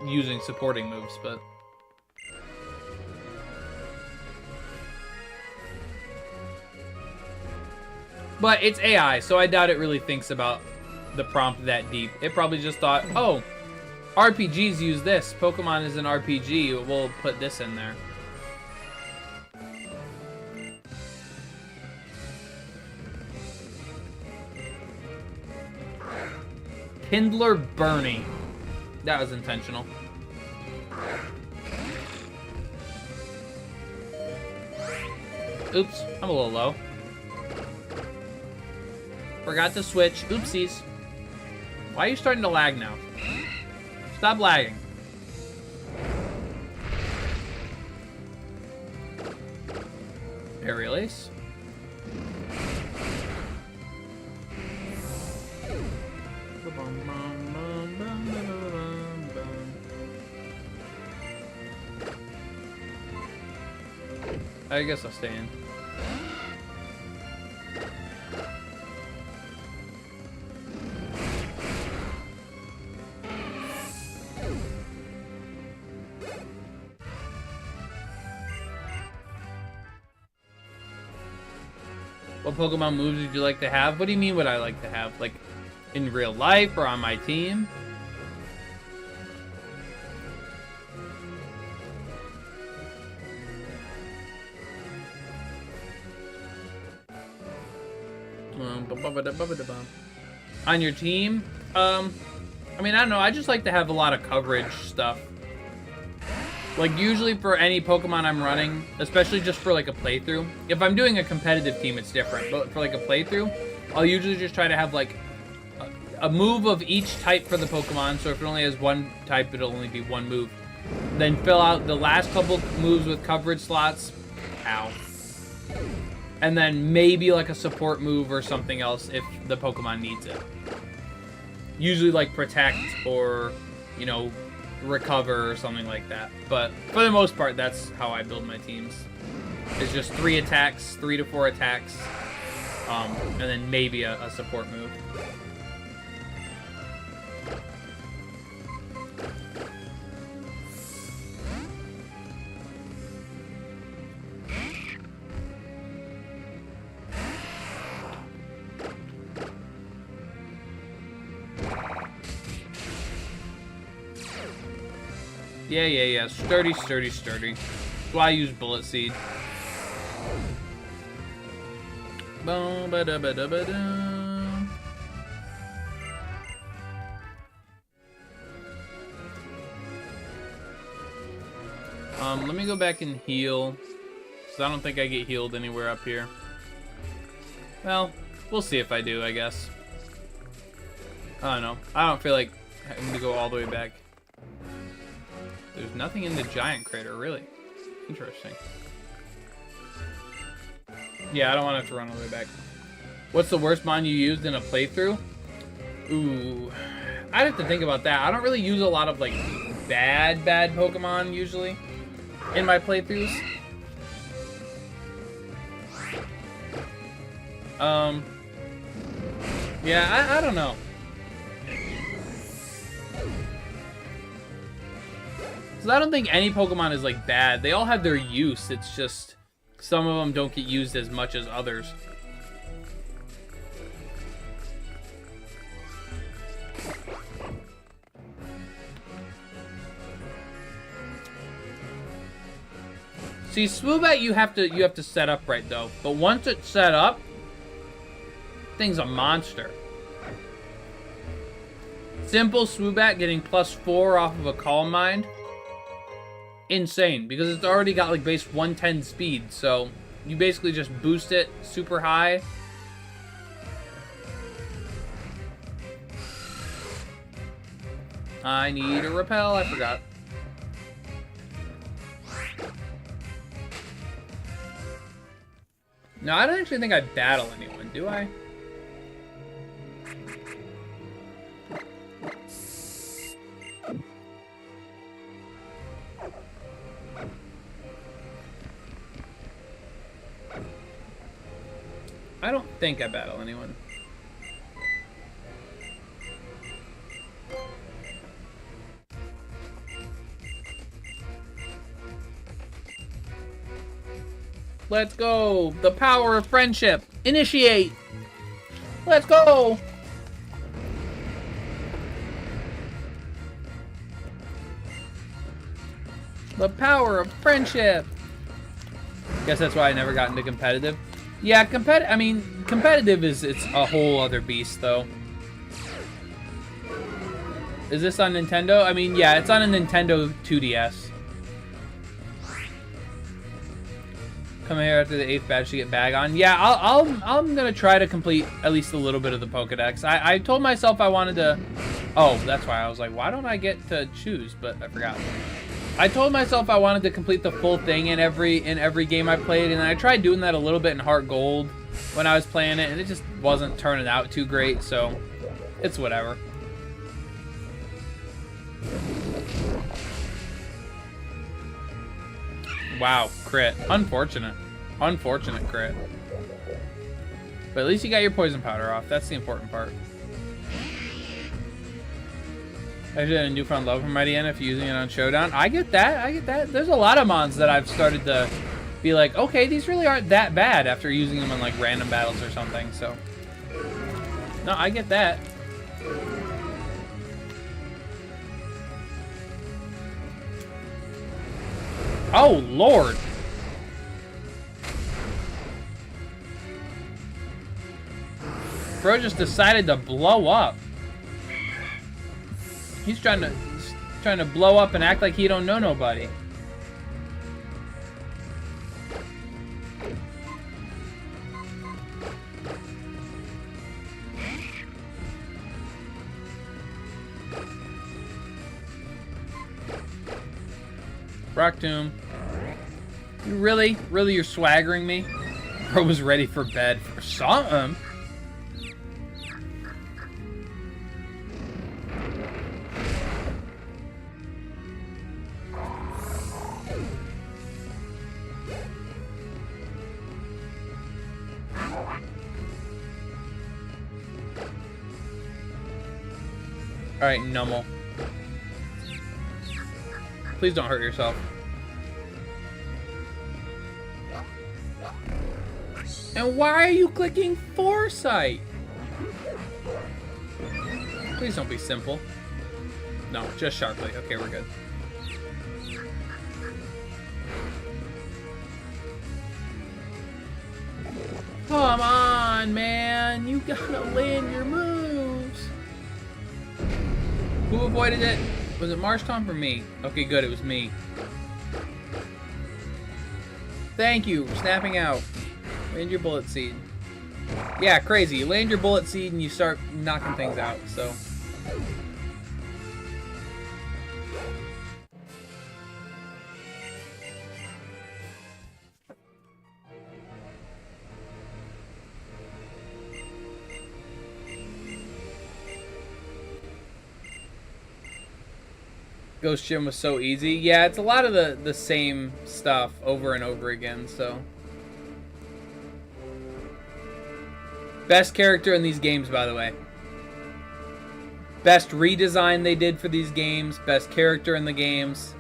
using supporting moves, but... But it's AI, so I doubt it really thinks about the prompt that deep. It probably just thought, oh, RPGs use this. Pokemon is an RPG. We'll put this in there. Kindler Bernie. That was intentional. Oops, I'm a little low. Forgot to switch. Oopsies. Why are you starting to lag now? Stop lagging. Aerial Ace. I guess I'll stay in. What Pokemon moves would you like to have? What do you mean what I like to have? Like, in real life or on my team? On your team? I mean, I don't know. I just like to have a lot of coverage stuff. Like, usually for any Pokemon I'm running, especially just for, like, a playthrough. If I'm doing a competitive team, it's different. But for, like, a playthrough, I'll usually just try to have, like, a move of each type for the Pokemon. So if it only has one type, it'll only be one move. Then fill out the last couple moves with coverage slots. Ow. And then maybe, like, a support move or something else if the Pokemon needs it. Usually, like, Protect or, you know, Recover or something like that. But for the most part, that's how I build my teams. It's just 3 attacks, 3 to 4 attacks, and then maybe a support move. Yeah. Sturdy. That's why I use Bullet Seed. Let me go back and heal. Because I don't think I get healed anywhere up here. Well, we'll see if I do, I guess. I don't know. I don't feel like having to go all the way back. There's nothing in the giant crater, really. Interesting. Yeah, I don't want to have to run all the way back. What's the worst mon you used in a playthrough? Ooh. I'd have to think about that. I don't really use a lot of, like, bad Pokemon, usually, in my playthroughs. Yeah, I don't know. I don't think any Pokemon is, like, bad. They all have their use. It's just some of them don't get used as much as others. See, Swoobat you have to set up right though. But once it's set up, thing's a monster. Simple Swoobat getting +4 off of a Calm Mind. Insane, because it's already got like base 110 speed, so you basically just boost it super high. I need a repel, I forgot. No, I don't actually think I battle anyone, do I? I don't think I battle anyone. Let's go! The power of friendship! Initiate! Let's go! The power of friendship! Guess that's why I never got into competitive. Yeah, competitive is it's a whole other beast, though. Is this on Nintendo? I mean, yeah, it's on a Nintendo 2DS. Come here after the 8th badge to get bag on. Yeah, I'm gonna try to complete at least a little bit of the Pokedex. I told myself I wanted to. Oh, that's why I was like, why don't I get to choose? But I forgot. I told myself I wanted to complete the full thing in every game I played, and I tried doing that a little bit in Heart Gold when I was playing it, and it just wasn't turning out too great. So it's whatever. Wow, crit. Unfortunate. Unfortunate crit. But at least you got your poison powder off. That's the important part. I did a newfound love for Mighty N if you're using it on Showdown. I get that. I get that. There's a lot of mons that I've started to be like, okay, these really aren't that bad after using them in like random battles or something. So, no, I get that. Oh, Lord. Bro just decided to blow up. He's trying to blow up and act like he don't know nobody. Rock Tomb. You really? Really, you're swaggering me? Bro was ready for bed for something. Alright, Nummel. Please don't hurt yourself. And why are you clicking Foresight? Please don't be simple. No, just sharply. Okay, we're good. Come on, man. You gotta land your moves. Who avoided it? Was it Marshtomp or me? Okay, good. It was me. Thank you for snapping out. Land your bullet seed. Yeah, crazy. You land your bullet seed and you start knocking things out, so. Ghost Gym was so easy. Yeah, it's a lot of the same stuff over and over again, so. Best character in these games, by the way. Best redesign they did for these games. Best character in the games.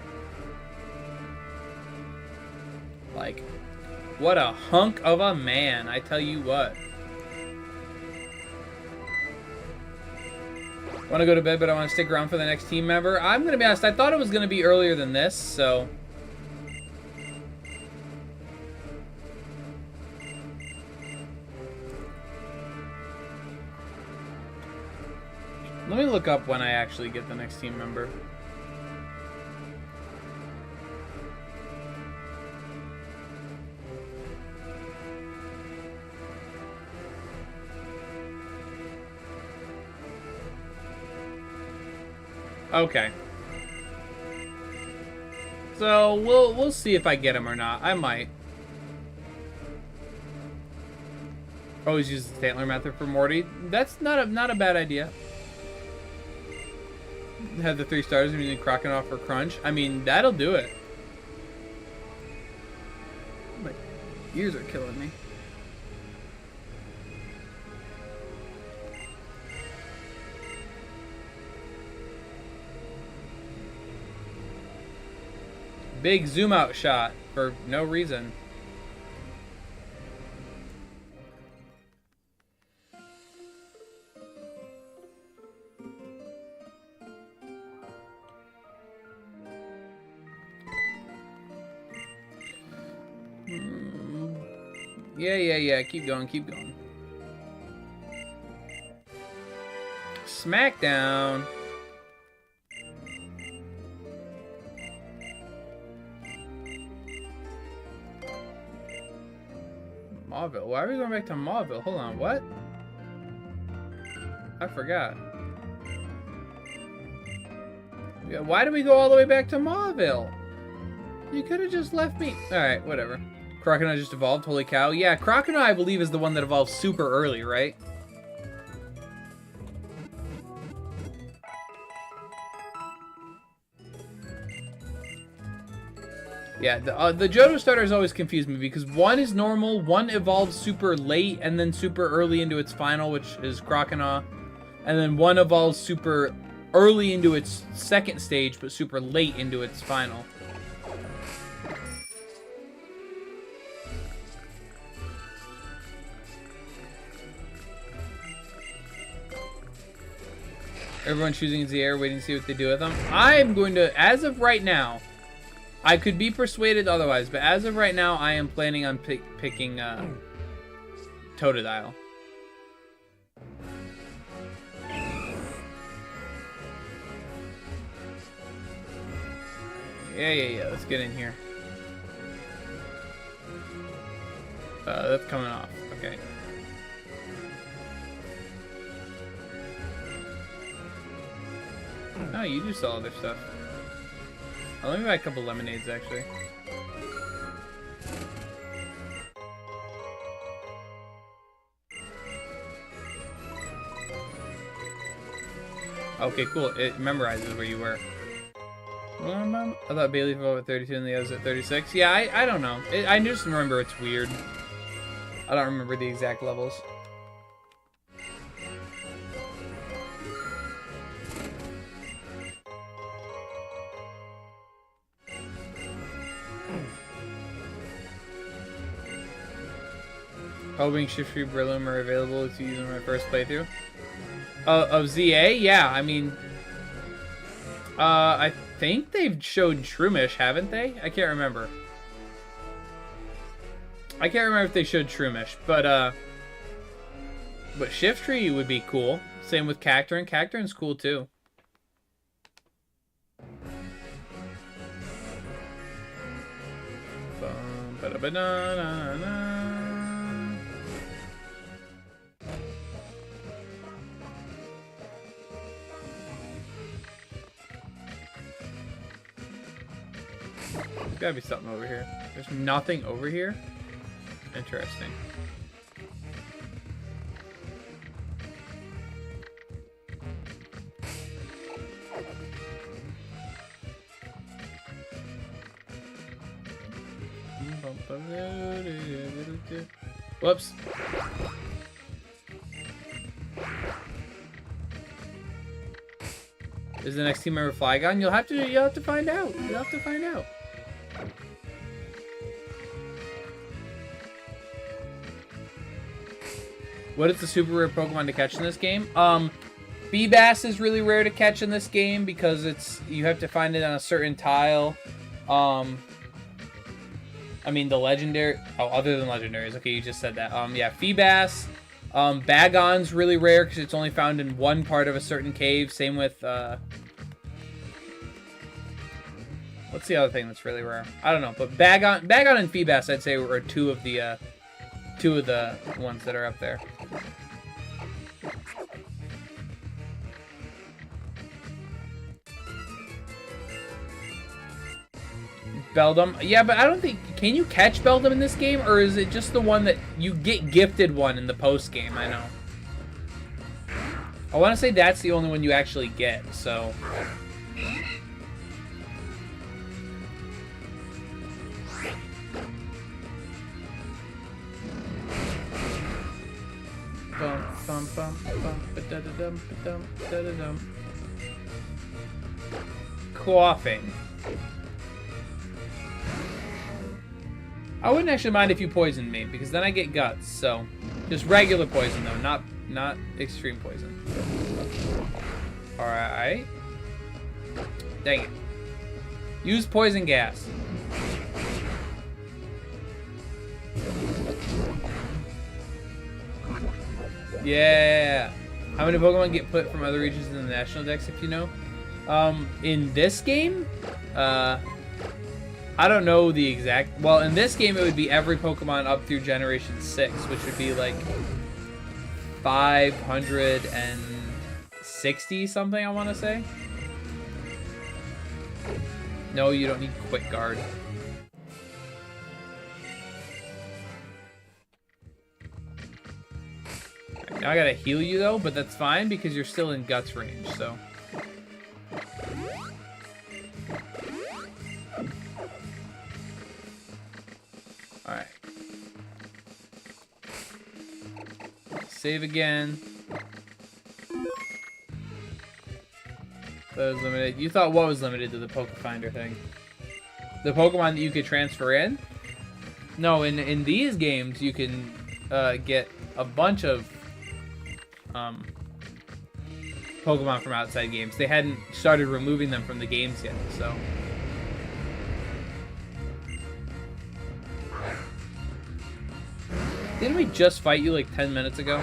Like, what a hunk of a man, I tell you what. Want to go to bed, but I want to stick around for the next team member. I'm going to be honest, I thought it was going to be earlier than this, so. Let me look up when I actually get the next team member. Okay. So we'll see if I get him or not. I might. Always use the Stantler method for Morty. That's not a bad idea. Have the 3 stars and using Crocodile for Crunch. I mean, that'll do it. My ears are killing me. Big zoom out shot for no reason. Yeah. Keep going, keep going. Smackdown. Mauville. Why are we going back to Mauville? Hold on, what? I forgot. Yeah, why did we go all the way back to Mauville? You could have just left me. Alright, whatever. Crocodile just evolved, holy cow. Yeah, Crocodile, I believe, is the one that evolved super early, right? Yeah, the Johto starters always confuse me because one is normal, one evolves super late and then super early into its final, which is Croconaw, and then one evolves super early into its second stage, but super late into its final. Everyone's choosing Zier, waiting to see what they do with them. I'm going to, as of right now, I could be persuaded otherwise, but as of right now, I am planning on picking Totodile. Yeah. Let's get in here. That's coming off. Okay. Oh, you do sell other stuff. Oh, let me buy a couple lemonades, actually. Okay, cool. It memorizes where you were. I thought Bailey fell at 32 and the others at 36. Yeah, I don't know. I just remember it's weird. I don't remember the exact levels. Hoping Shiftry Brillium are available to use in my first playthrough. Of ZA? Yeah, I mean... I think they've showed Shroomish, haven't they? I can't remember. I can't remember if they showed Shroomish, but Shiftry would be cool. Same with Cacturne. Cacturne's cool, too. There's gotta be something over here. There's nothing over here? Interesting. Whoops. Is the next team member Flygon? You'll have to find out. You'll have to find out. What is the super rare Pokemon to catch in this game? Feebas is really rare to catch in this game because you have to find it on a certain tile. I mean the legendary. Oh, other than legendaries. Okay, you just said that. Yeah, Feebas. Bagon's really rare because it's only found in one part of a certain cave. Same with what's the other thing that's really rare? I don't know, but Bagon and Feebas I'd say are two of the ones that are up there. Beldum. Yeah, but I don't think... Can you catch Beldum in this game? Or is it just the one that... You get gifted one in the post-game, I know. I want to say that's the only one you actually get, so... Coughing. I wouldn't actually mind if you poisoned me, because then I get guts, so... Just regular poison, though, not extreme poison. Alright. Dang it. Use poison gas. Yeah. How many Pokemon get put from other regions in the national dex, if you know? In this game? I don't know the exact... Well, in this game, it would be every Pokemon up through Generation 6, which would be, like, 560 something, I want to say. No, you don't need Quick Guard. Now I gotta heal you, though, but that's fine, because you're still in Guts range, so... save again. That was limited. You thought what was limited to the Pokefinder thing? The Pokemon that you could transfer in? No, in these games you can get a bunch of Pokemon from outside games. They hadn't started removing them from the games yet, so. Didn't we just fight you like 10 minutes ago?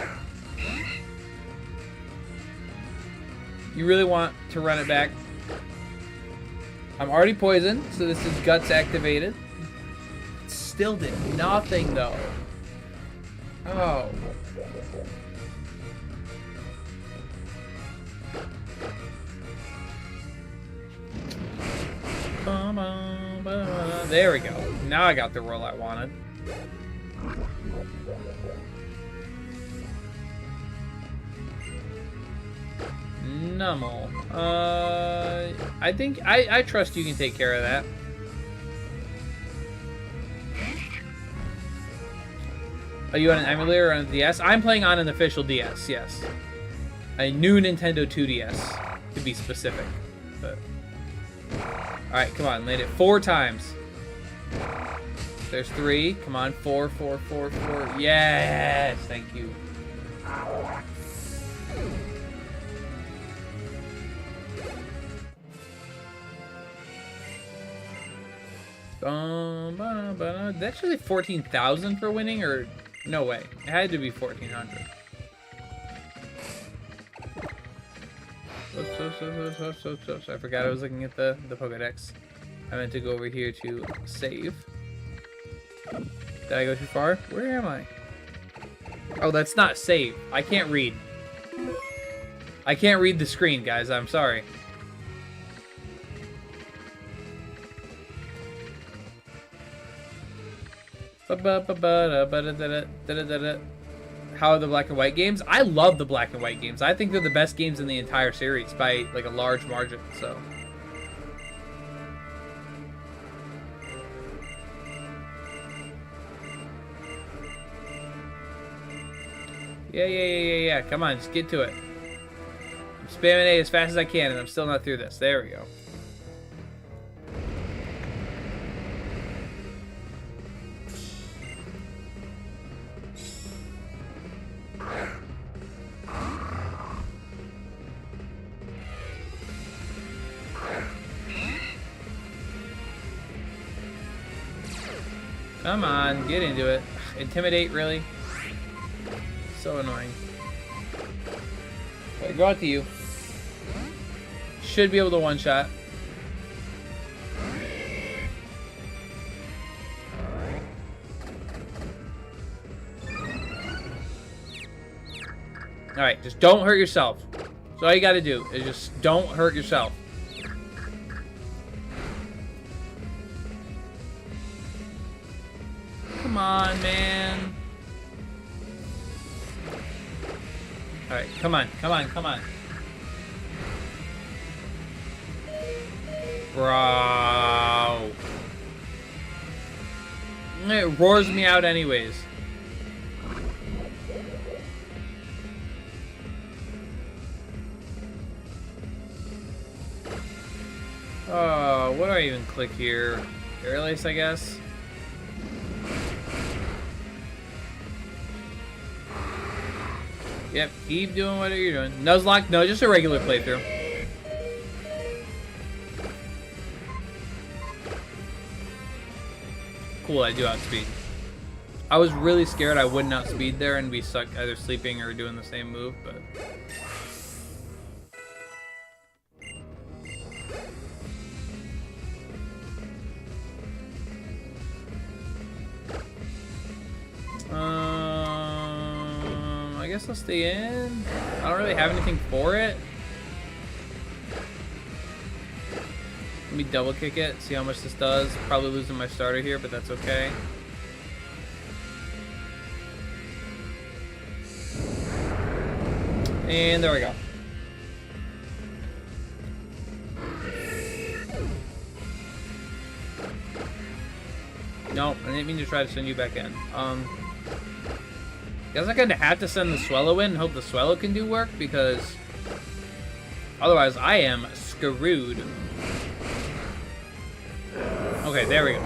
You really want to run it back? I'm already poisoned, so this is Guts activated. Still did nothing though. Oh. There we go. Now I got the roll I wanted. Nummel. I think I trust you can take care of that. Are you on an emulator or on a DS? I'm playing on an official DS, yes. A new Nintendo 2DS, to be specific. But alright, come on, land it 4 times. There's 3. Come on, 4, 4, 4, 4. Yes! Thank you. That's really 14,000 for winning, or no way? It had to be 1,400. Oops, I forgot I was looking at the Pokedex. I meant to go over here to save. Did I go too far? Where am I? Oh, that's not save. I can't read. I can't read the screen, guys. I'm sorry. How are the black and white games? I love the black and white games. I think they're the best games in the entire series by like a large margin, so. Yeah. Come on, just get to it. I'm spamming A as fast as I can, and I'm still not through this. There we go. Come on, get into it. Intimidate, really? So annoying. Okay, go out to you. Should be able to one-shot. Alright, just don't hurt yourself. That's all you gotta do, is just don't hurt yourself. Come on, man. Alright, come on. Bro. It roars me out anyways. Oh, what do I even click here? Air Lace, I guess. Yep, keep doing what you're doing. Nuzlocke, no, just a regular playthrough. Cool, I do outspeed. I was really scared I wouldn't outspeed there and be stuck either sleeping or doing the same move, but... I guess I'll stay in. I don't really have anything for it. Let me double kick it, see how much this does. Probably losing my starter here, but that's okay. And there we go. Nope, I didn't mean to try to send you back in. Guess I'm gonna have to send the Swellow in and hope the Swellow can do work, because otherwise I am screwed. Okay, there we go.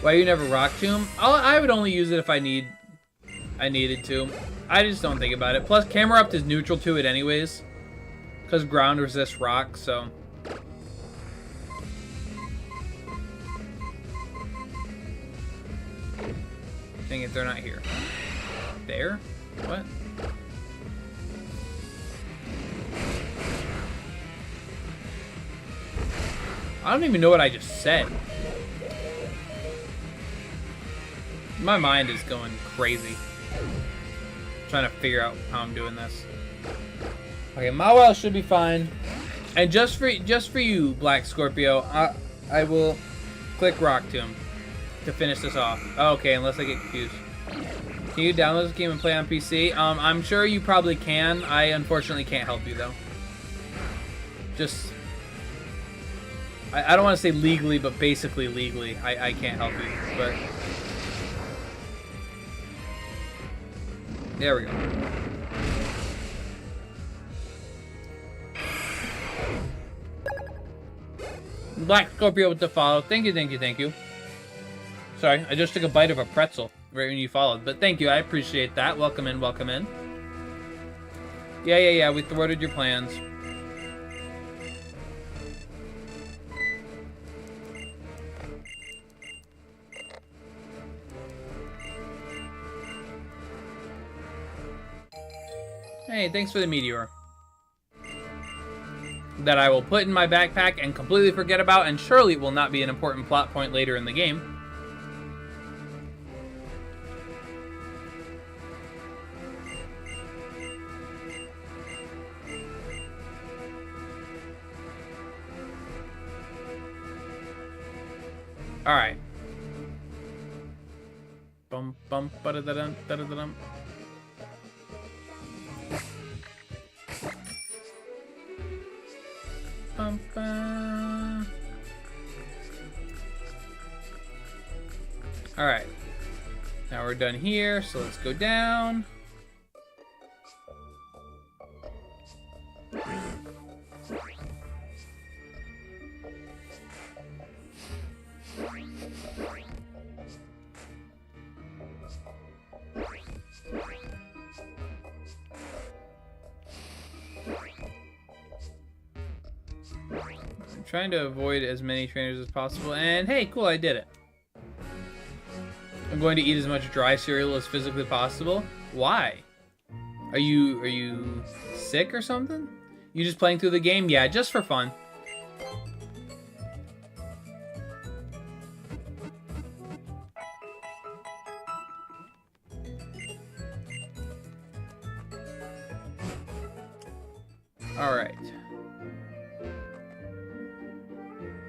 Why you never Rock Tomb? I would only use it if I needed to. I just don't think about it. Plus, Camerupt is neutral to it anyways, because ground resists rock, so. Dang it, they're not here. There? What? I don't even know what I just said. My mind is going crazy. Trying to figure out how I'm doing this. Okay, Mawile should be fine. And just for you, Black Scorpio, I will click Rock Tomb to finish this off. Okay, unless I get confused. Can you download this game and play on PC? I'm sure you probably can. I unfortunately can't help you though. Just, I don't want to say legally, but basically legally, I can't help you. But there we go. Black Scorpio with the follow. Thank you, thank you, thank you. Sorry, I just took a bite of a pretzel right when you followed. But thank you, I appreciate that. Welcome in, welcome in. Yeah, we thwarted your plans. Hey, thanks for the meteor. That I will put in my backpack and completely forget about, and surely it will not be an important plot point later in the game. Alright. Bum bum ba da da dum da da dum. Bum, bum. All right, now we're done here, so let's go down. Trying to avoid as many trainers as possible, and hey, cool, I did it. I'm going to eat as much dry cereal as physically possible. Why? Are you sick or something? You just playing through the game? Yeah, just for fun. All right.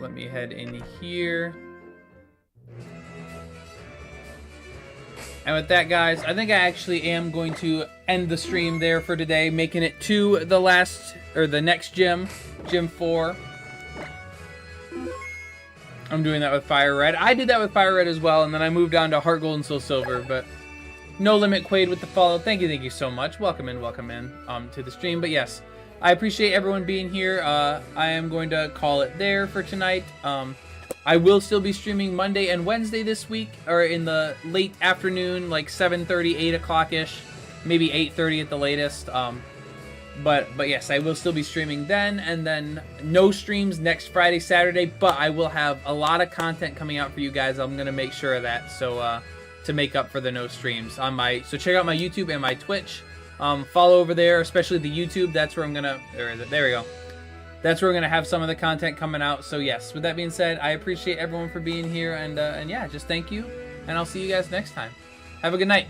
Let me head in here. And with that, guys, I think I actually am going to end the stream there for today, making it to the last, or the next gym, Gym 4. I'm doing that with Fire Red. I did that with Fire Red as well, and then I moved on to Heart Gold and Soul Silver, but No Limit Quaid with the follow. Thank you so much. Welcome in to the stream. But yes, I appreciate everyone being here. I am going to call it there for tonight. I will still be streaming Monday and Wednesday this week, or in the late afternoon, like 7:30, 8 o'clock-ish, maybe 8:30 at the latest. But yes, I will still be streaming then, and then no streams next Friday, Saturday, but I will have a lot of content coming out for you guys. I'm going to make sure of that, so to make up for the no streams on my, so check out my YouTube and my Twitch. Follow over there, especially the YouTube. That's where I'm gonna, there we go. That's where we're gonna have some of the content coming out. So yes, with that being said, I appreciate everyone for being here, and yeah, just thank you, and I'll see you guys next time. Have a good night.